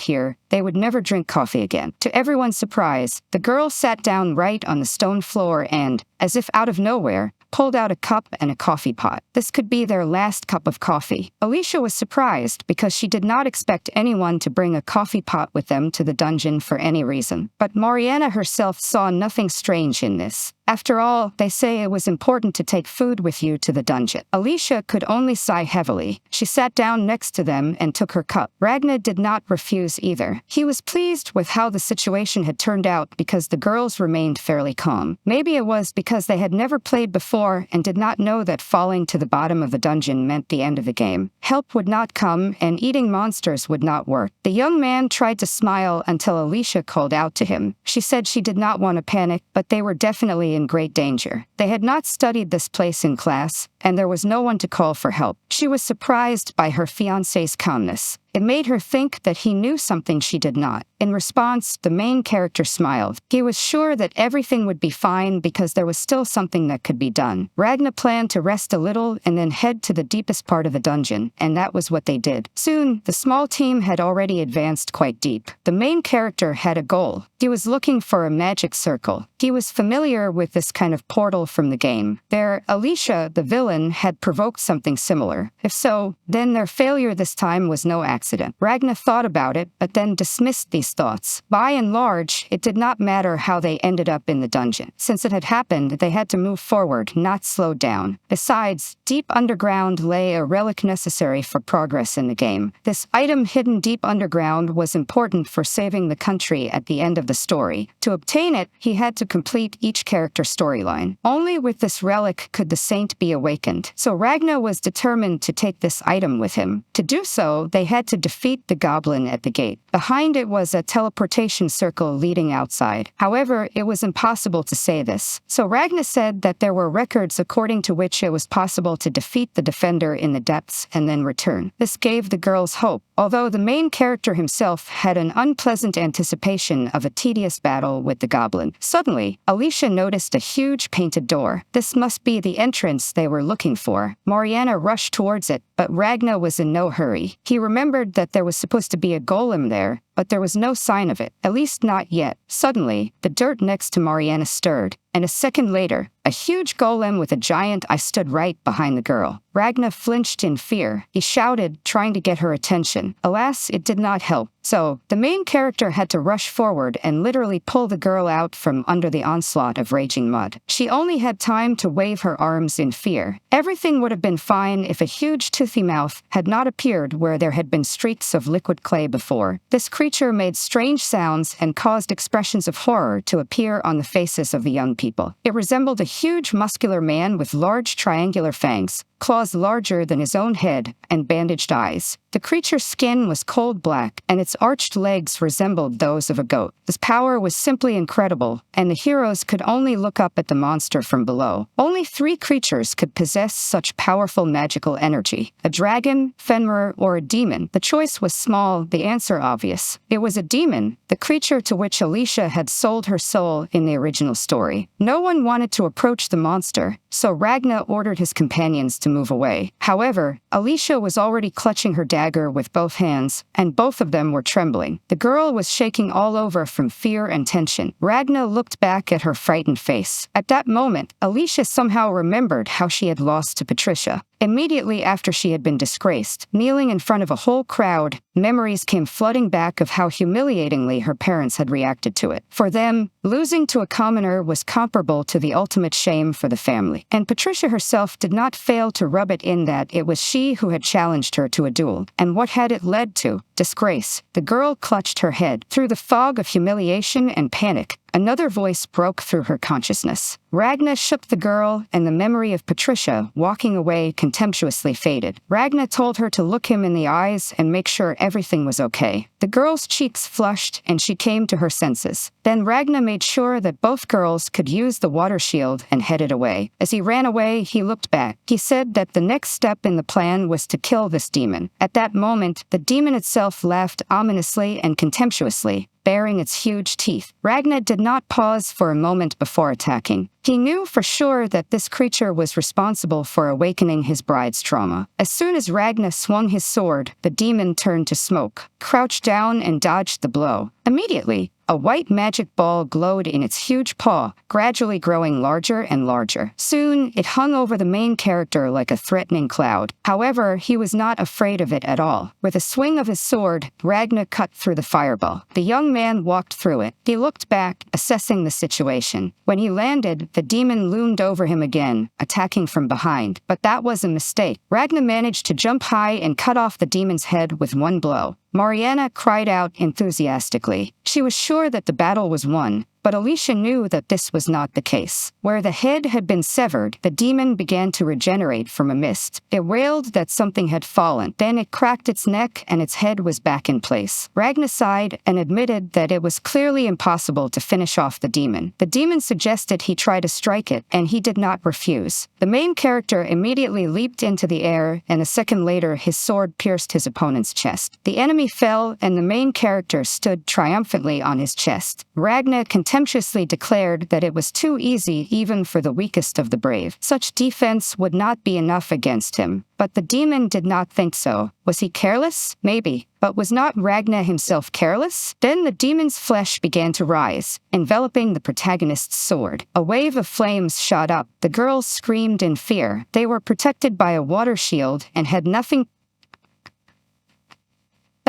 here, they would never drink coffee again. To everyone's surprise, the girl sat down right on the stone floor and, as if out of nowhere, pulled out a cup and a coffee pot. This could be their last cup of coffee. Alicia was surprised because she did not expect anyone to bring a coffee pot with them to the dungeon for any reason. But Mariana herself saw nothing strange in this. After all, they say it was important to take food with you to the dungeon. Alicia could only sigh heavily. She sat down next to them and took her cup. Ragna did not refuse either. He was pleased with how the situation had turned out because the girls remained fairly calm. Maybe it was because they had never played before and did not know that falling to the bottom of the dungeon meant the end of the game. Help would not come and eating monsters would not work. The young man tried to smile until Alicia called out to him. She said she did not want to panic, but they were definitely in great danger. They had not studied this place in class, and there was no one to call for help. She was surprised by her fiancé's calmness. It made her think that he knew something she did not. In response, the main character smiled. He was sure that everything would be fine because there was still something that could be done. Ragna planned to rest a little and then head to the deepest part of the dungeon, and that was what they did. Soon, the small team had already advanced quite deep. The main character had a goal. He was looking for a magic circle. He was familiar with this kind of portal from the game. There, Alicia, the villain, had provoked something similar. If so, then their failure this time was no accident. Ragna thought about it, but then dismissed these thoughts. By and large, it did not matter how they ended up in the dungeon. Since it had happened, they had to move forward, not slow down. Besides, deep underground lay a relic necessary for progress in the game. This item hidden deep underground was important for saving the country at the end of the story. To obtain it, he had to complete each character's storyline. Only with this relic could the saint be awakened, so Ragna was determined to take this item with him. To do so, they had to defeat the goblin at the gate. Behind it was a teleportation circle leading outside. However, it was impossible to say this, so Ragna said that there were records according to which it was possible to defeat the defender in the depths and then return. This gave the girls hope, although the main character himself had an unpleasant anticipation of a tedious battle with the goblin. Suddenly, Alicia noticed a huge painted door. This must be the entrance they were looking for. Mariana rushed towards it, but Ragna was in no hurry. He remembered that there was supposed to be a golem there, but there was no sign of it, at least not yet. Suddenly, the dirt next to Mariana stirred, and a second later, a huge golem with a giant eye stood right behind the girl. Ragna flinched in fear. He shouted, trying to get her attention. Alas, it did not help. So, the main character had to rush forward and literally pull the girl out from under the onslaught of raging mud. She only had time to wave her arms in fear. Everything would have been fine if a huge toothy mouth had not appeared where there had been streaks of liquid clay before. This creature made strange sounds and caused expressions of horror to appear on the faces of the young people. It resembled a huge muscular man with large triangular fangs, claws larger than his own head, and bandaged eyes. The creature's skin was cold black, and its arched legs resembled those of a goat. This power was simply incredible, and the heroes could only look up at the monster from below. Only 3 creatures could possess such powerful magical energy: a dragon, Fenrir, or a demon. The choice was small, the answer obvious. It was a demon, the creature to which Alicia had sold her soul in the original story. No one wanted to approach the monster, so Ragna ordered his companions to move away. However, Alicia was already clutching her dagger with both hands, and both of them were trembling. The girl was shaking all over from fear and tension. Ragna looked back at her frightened face. At that moment, Alicia somehow remembered how she had lost to Patricia. Immediately after she had been disgraced, kneeling in front of a whole crowd, memories came flooding back of how humiliatingly her parents had reacted to it. For them, losing to a commoner was comparable to the ultimate shame for the family. And Patricia herself did not fail to rub it in that it was she who had challenged her to a duel. And what had it led to? Disgrace. The girl clutched her head. Through the fog of humiliation and panic, another voice broke through her consciousness. Ragna shook the girl, and the memory of Patricia walking away contemptuously faded. Ragna told her to look him in the eyes and make sure everything was okay. The girl's cheeks flushed, and she came to her senses. Then Ragna made sure that both girls could use the water shield and headed away. As he ran away, he looked back. He said that the next step in the plan was to kill this demon. At that moment, the demon itself laughed ominously and contemptuously, baring its huge teeth. Ragna did not pause for a moment before attacking. He knew for sure that this creature was responsible for awakening his bride's trauma. As soon as Ragna swung his sword, the demon turned to smoke, crouched down and dodged the blow. Immediately, a white magic ball glowed in its huge paw, gradually growing larger and larger. Soon, it hung over the main character like a threatening cloud. However, he was not afraid of it at all. With a swing of his sword, Ragna cut through the fireball. The young man walked through it. He looked back, assessing the situation. When he landed, the demon loomed over him again, attacking from behind. But that was a mistake. Ragna managed to jump high and cut off the demon's head with one blow. Mariana cried out enthusiastically. She was sure that the battle was won, but Alicia knew that this was not the case. Where the head had been severed, the demon began to regenerate from a mist. It wailed that something had fallen. Then it cracked its neck and its head was back in place. Ragna sighed and admitted that it was clearly impossible to finish off the demon. The demon suggested he try to strike it, and he did not refuse. The main character immediately leaped into the air, and a second later his sword pierced his opponent's chest. The enemy fell, and the main character stood triumphantly on his chest. Ragna contemptuously declared that it was too easy even for the weakest of the brave. Such defense would not be enough against him. But the demon did not think so. Was he careless? Maybe. But was not Ragna himself careless? Then the demon's flesh began to rise, enveloping the protagonist's sword. A wave of flames shot up. The girls screamed in fear. They were protected by a water shield and had nothing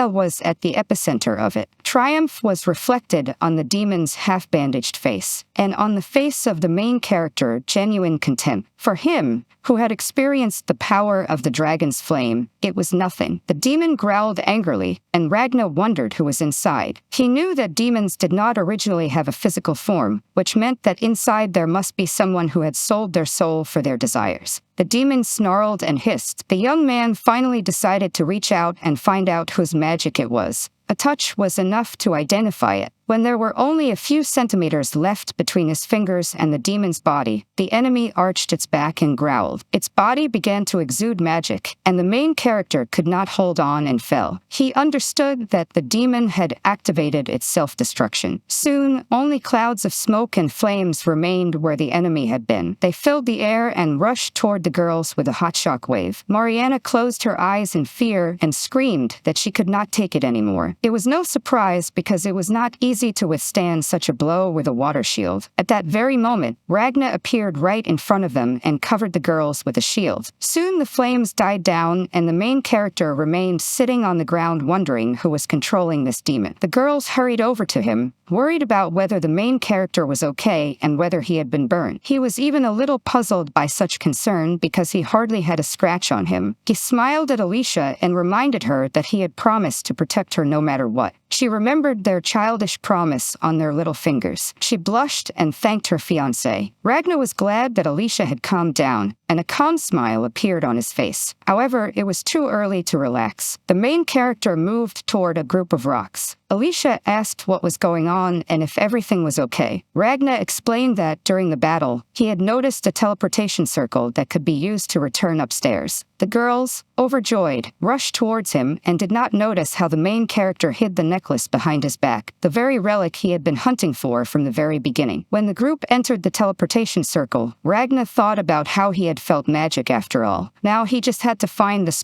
was at the epicenter of it. Triumph was reflected on the demon's half-bandaged face, and on the face of the main character, genuine contempt. For him, who had experienced the power of the dragon's flame, it was nothing. The demon growled angrily, and Ragna wondered who was inside. He knew that demons did not originally have a physical form, which meant that inside there must be someone who had sold their soul for their desires. The demon snarled and hissed. The young man finally decided to reach out and find out whose magic it was. A touch was enough to identify it. When there were only a few centimeters left between his fingers and the demon's body, the enemy arched its back and growled. Its body began to exude magic, and the main character could not hold on and fell. He understood that the demon had activated its self-destruction. Soon, only clouds of smoke and flames remained where the enemy had been. They filled the air and rushed toward the girls with a hot shock wave. Mariana closed her eyes in fear and screamed that she could not take it anymore. It was no surprise because it was not easy to withstand such a blow with a water shield. At that very moment, Ragna appeared right in front of them and covered the girls with a shield. Soon the flames died down, and the main character remained sitting on the ground wondering who was controlling this demon. The girls hurried over to him, worried about whether the main character was okay and whether he had been burned. He was even a little puzzled by such concern because he hardly had a scratch on him. He smiled at Alicia and reminded her that he had promised to protect her no matter what. She remembered their childish promise on their little fingers. She blushed and thanked her fiancé. Ragna was glad that Alicia had calmed down, and a calm smile appeared on his face. However, it was too early to relax. The main character moved toward a group of rocks. Alicia asked what was going on and if everything was okay. Ragna explained that during the battle, he had noticed a teleportation circle that could be used to return upstairs. The girls, overjoyed, rushed towards him and did not notice how the main character hid the necklace behind his back, the very relic he had been hunting for from the very beginning. When the group entered the teleportation circle, Ragna thought about how he had felt magic after all. Now he just had to find the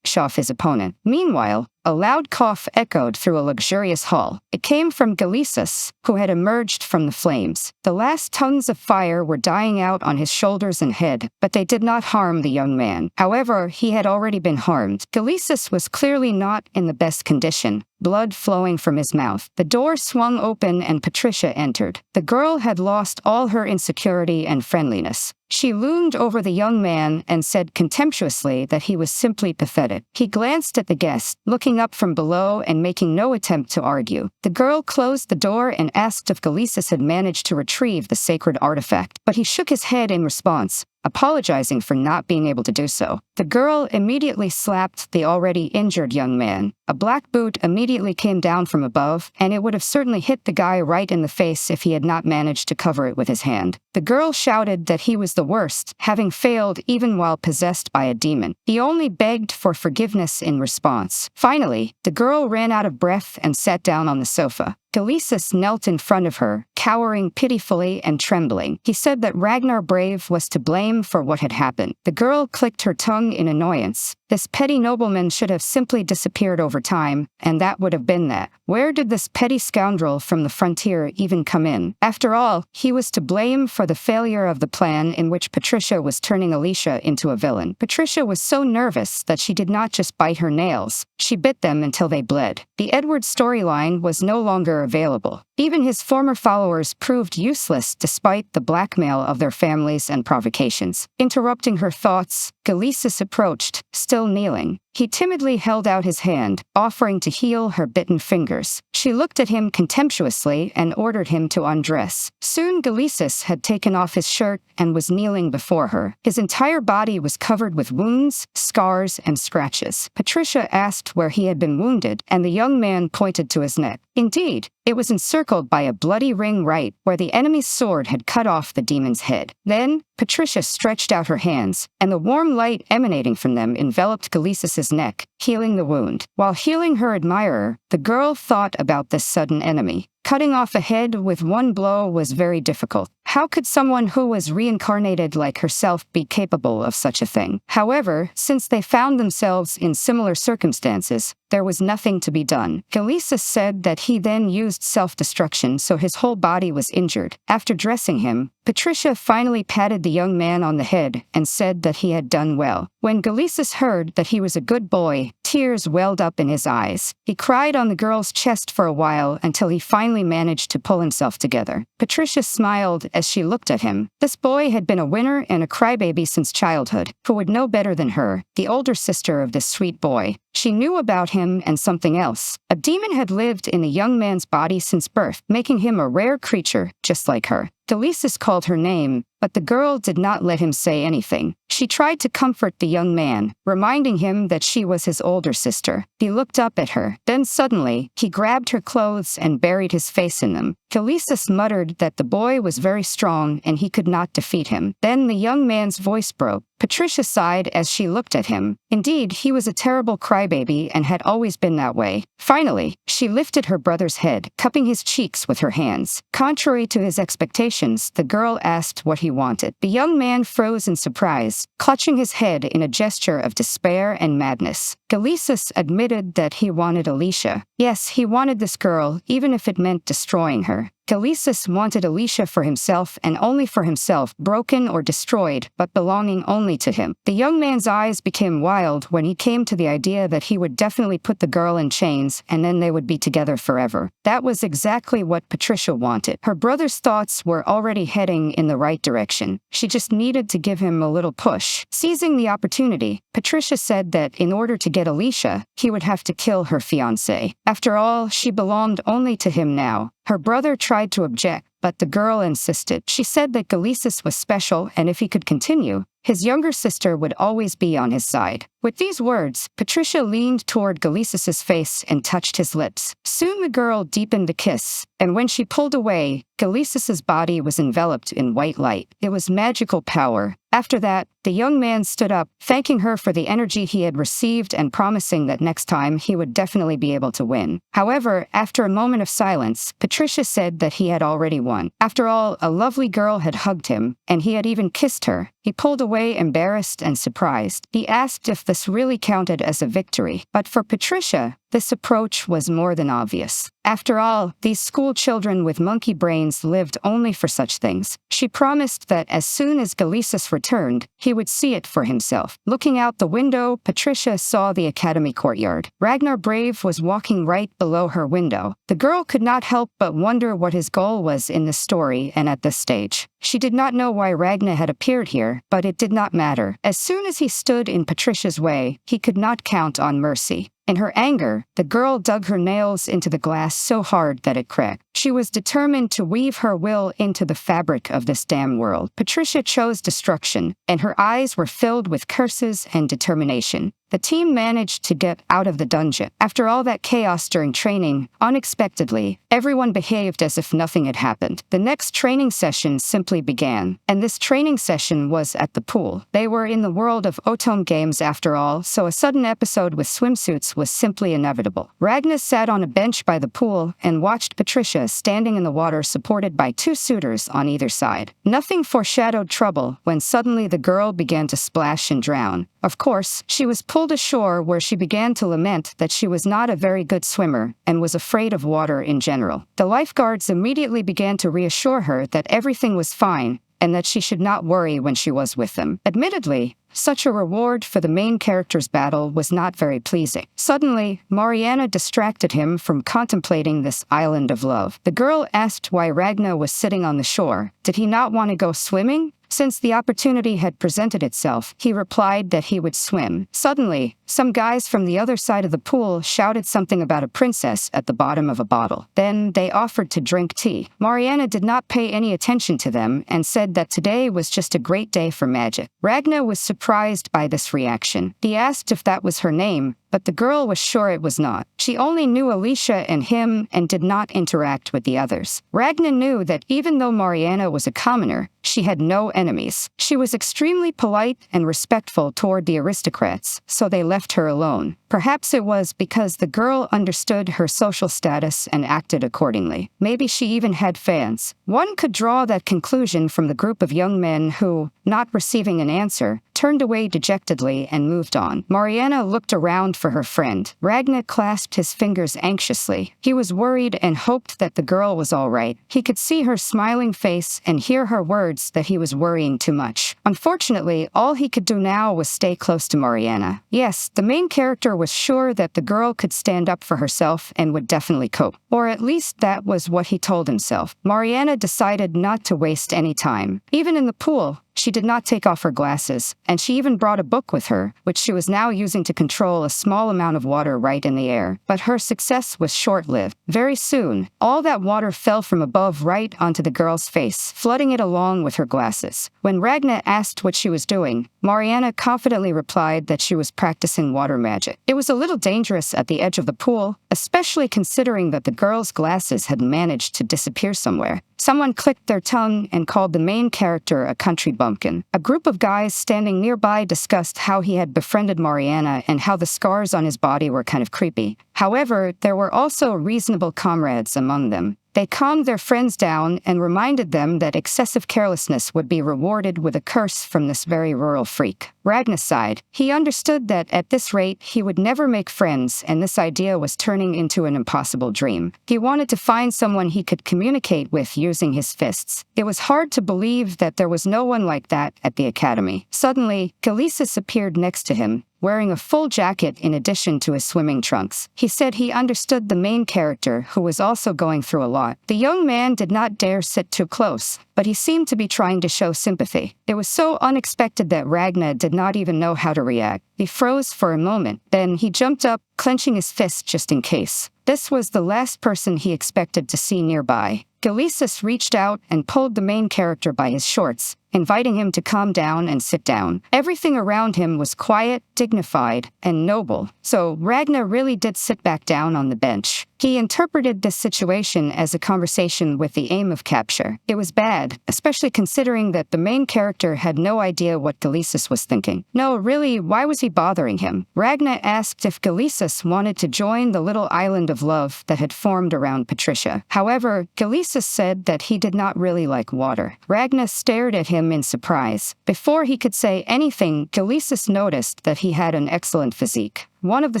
off his opponent. Meanwhile, A loud cough echoed through a luxurious hall. It came from Galisus, who had emerged from the flames. The last tongues of fire were dying out on his shoulders and head, but they did not harm the young man. However, he had already been harmed. Galisus was clearly not in the best condition, blood flowing from his mouth. The door swung open and Patricia entered. The girl had lost all her insecurity and friendliness. She loomed over the young man and said contemptuously that he was simply pathetic. He glanced at the guest, looking up from below and making no attempt to argue. The girl closed the door and asked if Galisus had managed to retrieve the sacred artifact, but he shook his head in response, apologizing for not being able to do so. The girl immediately slapped the already injured young man. A black boot immediately came down from above, and it would have certainly hit the guy right in the face if he had not managed to cover it with his hand. The girl shouted that he was the worst, having failed even while possessed by a demon. He only begged for forgiveness in response. Finally, the girl ran out of breath and sat down on the sofa. Galisus knelt in front of her, cowering pitifully and trembling. He said that Ragnar Brave was to blame for what had happened. The girl clicked her tongue in annoyance. This petty nobleman should have simply disappeared over time, and that would have been that. Where did this petty scoundrel from the frontier even come in? After all, he was to blame for the failure of the plan in which Patricia was turning Alicia into a villain. Patricia was so nervous that she did not just bite her nails. She bit them until they bled. The Edward storyline was no longer available. Even his former followers proved useless despite the blackmail of their families and provocations. Interrupting her thoughts, Galisus approached, still kneeling. He timidly held out his hand, offering to heal her bitten fingers. She looked at him contemptuously and ordered him to undress. Soon Galisus had taken off his shirt and was kneeling before her. His entire body was covered with wounds, scars, and scratches. Patricia asked where he had been wounded, and the young man pointed to his neck. Indeed, it was encircled by a bloody ring right where the enemy's sword had cut off the demon's head. Then, Patricia stretched out her hands, and the warm light emanating from them enveloped Galisus's neck, healing the wound. While healing her admirer, the girl thought about this sudden enemy. Cutting off a head with one blow was very difficult. How could someone who was reincarnated like herself be capable of such a thing? However, since they found themselves in similar circumstances, there was nothing to be done. Galisus said that he then used self-destruction, so his whole body was injured. After dressing him, Patricia finally patted the young man on the head and said that he had done well. When Galisus heard that he was a good boy, tears welled up in his eyes. He cried on the girl's chest for a while until he finally managed to pull himself together. Patricia smiled as she looked at him. This boy had been a winner and a crybaby since childhood. Who would know better than her, the older sister of this sweet boy? She knew about him and something else. A demon had lived in the young man's body since birth, making him a rare creature, just like her. Galisus called her name, but the girl did not let him say anything. She tried to comfort the young man, reminding him that she was his older sister. He looked up at her. Then suddenly, he grabbed her clothes and buried his face in them. Galisus muttered that the boy was very strong and he could not defeat him. Then the young man's voice broke. Patricia sighed as she looked at him. Indeed, he was a terrible crybaby and had always been that way. Finally, she lifted her brother's head, cupping his cheeks with her hands. Contrary to his expectations, the girl asked what he wanted. The young man froze in surprise, clutching his head in a gesture of despair and madness. Galisus admitted that he wanted Alicia. Yes, he wanted this girl, even if it meant destroying her. Galisus wanted Alicia for himself and only for himself, broken or destroyed, but belonging only to him. The young man's eyes became wild when he came to the idea that he would definitely put the girl in chains and then they would be together forever. That was exactly what Patricia wanted. Her brother's thoughts were already heading in the right direction. She just needed to give him a little push. Seizing the opportunity, Patricia said that in order to get Alicia, he would have to kill her fiancé. After all, she belonged only to him now. Her brother tried to object, but the girl insisted. She said that Galisus was special, and if he could continue, his younger sister would always be on his side. With these words, Patricia leaned toward Galisus's face and touched his lips. Soon the girl deepened the kiss, and when she pulled away, Galisus's body was enveloped in white light. It was magical power. After that, the young man stood up, thanking her for the energy he had received and promising that next time he would definitely be able to win. However, after a moment of silence, Patricia said that he had already won. After all, a lovely girl had hugged him, and he had even kissed her. He pulled away embarrassed and surprised. He asked if this really counted as a victory. But for Patricia, This approach was more than obvious. After all, these school children with monkey brains lived only for such things. She promised that as soon as Galisus returned, he would see it for himself. Looking out the window, Patricia saw the academy courtyard. Ragnar Brave was walking right below her window. The girl could not help but wonder what his goal was in the story and at this stage. She did not know why Ragnar had appeared here, but it did not matter. As soon as he stood in Patricia's way, he could not count on mercy. In her anger, the girl dug her nails into the glass so hard that it cracked. She was determined to weave her will into the fabric of this damn world. Patricia chose destruction, and her eyes were filled with curses and determination. The team managed to get out of the dungeon. After all that chaos during training, unexpectedly, everyone behaved as if nothing had happened. The next training session simply began, and this training session was at the pool. They were in the world of Otome games after all, so a sudden episode with swimsuits was simply inevitable. Ragnar sat on a bench by the pool and watched Patricia standing in the water supported by two suitors on either side. Nothing foreshadowed trouble when suddenly the girl began to splash and drown. Of course, she was pulled ashore where she began to lament that she was not a very good swimmer and was afraid of water in general. The lifeguards immediately began to reassure her that everything was fine and that she should not worry when she was with them. Admittedly, such a reward for the main character's battle was not very pleasing. Suddenly, Mariana distracted him from contemplating this island of love. The girl asked why Ragnar was sitting on the shore. Did he not want to go swimming? Since the opportunity had presented itself, he replied that he would swim. Suddenly, some guys from the other side of the pool shouted something about a princess at the bottom of a bottle. Then they offered to drink tea. Mariana did not pay any attention to them and said that today was just a great day for magic. Ragnar was surprised by this reaction. He asked if that was her name, but the girl was sure it was not. She only knew Alicia and him and did not interact with the others. Ragnar knew that even though Mariana was a commoner, she had no enemies. She was extremely polite and respectful toward the aristocrats, so they left her alone. Perhaps it was because the girl understood her social status and acted accordingly. Maybe she even had fans. One could draw that conclusion from the group of young men who, not receiving an answer, turned away dejectedly and moved on. Mariana looked around for her friend. Ragnar clasped his fingers anxiously. He was worried and hoped that the girl was all right. He could see her smiling face and hear her words that he was worrying too much. Unfortunately, all he could do now was stay close to Mariana. Yes, the main character was sure that the girl could stand up for herself and would definitely cope. Or at least that was what he told himself. Mariana decided not to waste any time. Even in the pool, she did not take off her glasses, and she even brought a book with her, which she was now using to control a small amount of water right in the air. But her success was short-lived. Very soon, all that water fell from above right onto the girl's face, flooding it along with her glasses. When Ragnar asked what she was doing, Mariana confidently replied that she was practicing water magic. It was a little dangerous at the edge of the pool, especially considering that the girl's glasses had managed to disappear somewhere. Someone clicked their tongue and called the main character a country bumpkin. A group of guys standing nearby discussed how he had befriended Mariana and how the scars on his body were kind of creepy. However, there were also reasonable comrades among them. They calmed their friends down and reminded them that excessive carelessness would be rewarded with a curse from this very rural freak. Ragnar sighed. He understood that at this rate he would never make friends, and this idea was turning into an impossible dream. He wanted to find someone he could communicate with using his fists. It was hard to believe that there was no one like that at the academy. Suddenly, Galisus appeared next to him, wearing a full jacket in addition to his swimming trunks. He said he understood the main character, who was also going through a lot. The young man did not dare sit too close, but he seemed to be trying to show sympathy. It was so unexpected that Ragnar did not even know how to react. He froze for a moment, then he jumped up, clenching his fist just in case. This was the last person he expected to see nearby. Galisus reached out and pulled the main character by his shorts, inviting him to calm down and sit down. Everything around him was quiet, dignified, and noble, so Ragnar really did sit back down on the bench. He interpreted this situation as a conversation with the aim of capture. It was bad, especially considering that the main character had no idea what Galisus was thinking. No, really, why was he bothering him? Ragnar asked if Galisus wanted to join the little island of love that had formed around Patricia. However, Galisus said that he did not really like water. Ragnar stared at him in surprise. Before he could say anything, Galisus noticed that he had an excellent physique. one of the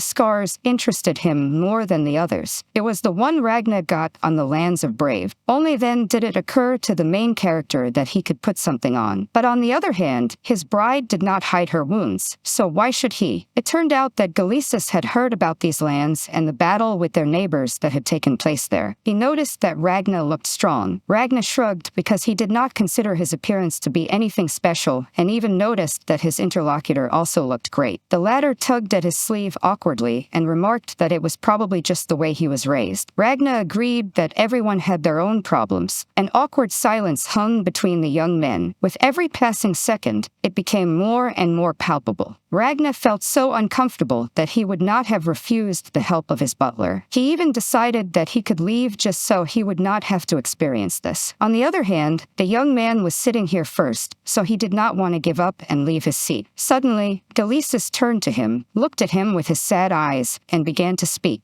scars interested him more than the others. It was the one Ragnar got on the lands of Brave. Only then did it occur to the main character that he could put something on. But on the other hand, his bride did not hide her wounds, so why should he? It turned out that Galisus had heard about these lands and the battle with their neighbors that had taken place there. He noticed that Ragnar looked strong. Ragnar shrugged because he did not consider his appearance to be anything special, and even noticed that his interlocutor also looked great. The latter tugged at his sleeve awkwardly and remarked that it was probably just the way he was raised. Ragnar agreed that everyone had their own problems. An awkward silence hung between the young men. With every passing second, it became more and more palpable. Ragnar felt so uncomfortable that he would not have refused the help of his butler. He even decided that he could leave just so he would not have to experience this. On the other hand, the young man was sitting here first, so he did not want to give up and leave his seat. Suddenly, Galisus turned to him, looked at him with his sad eyes, and began to speak.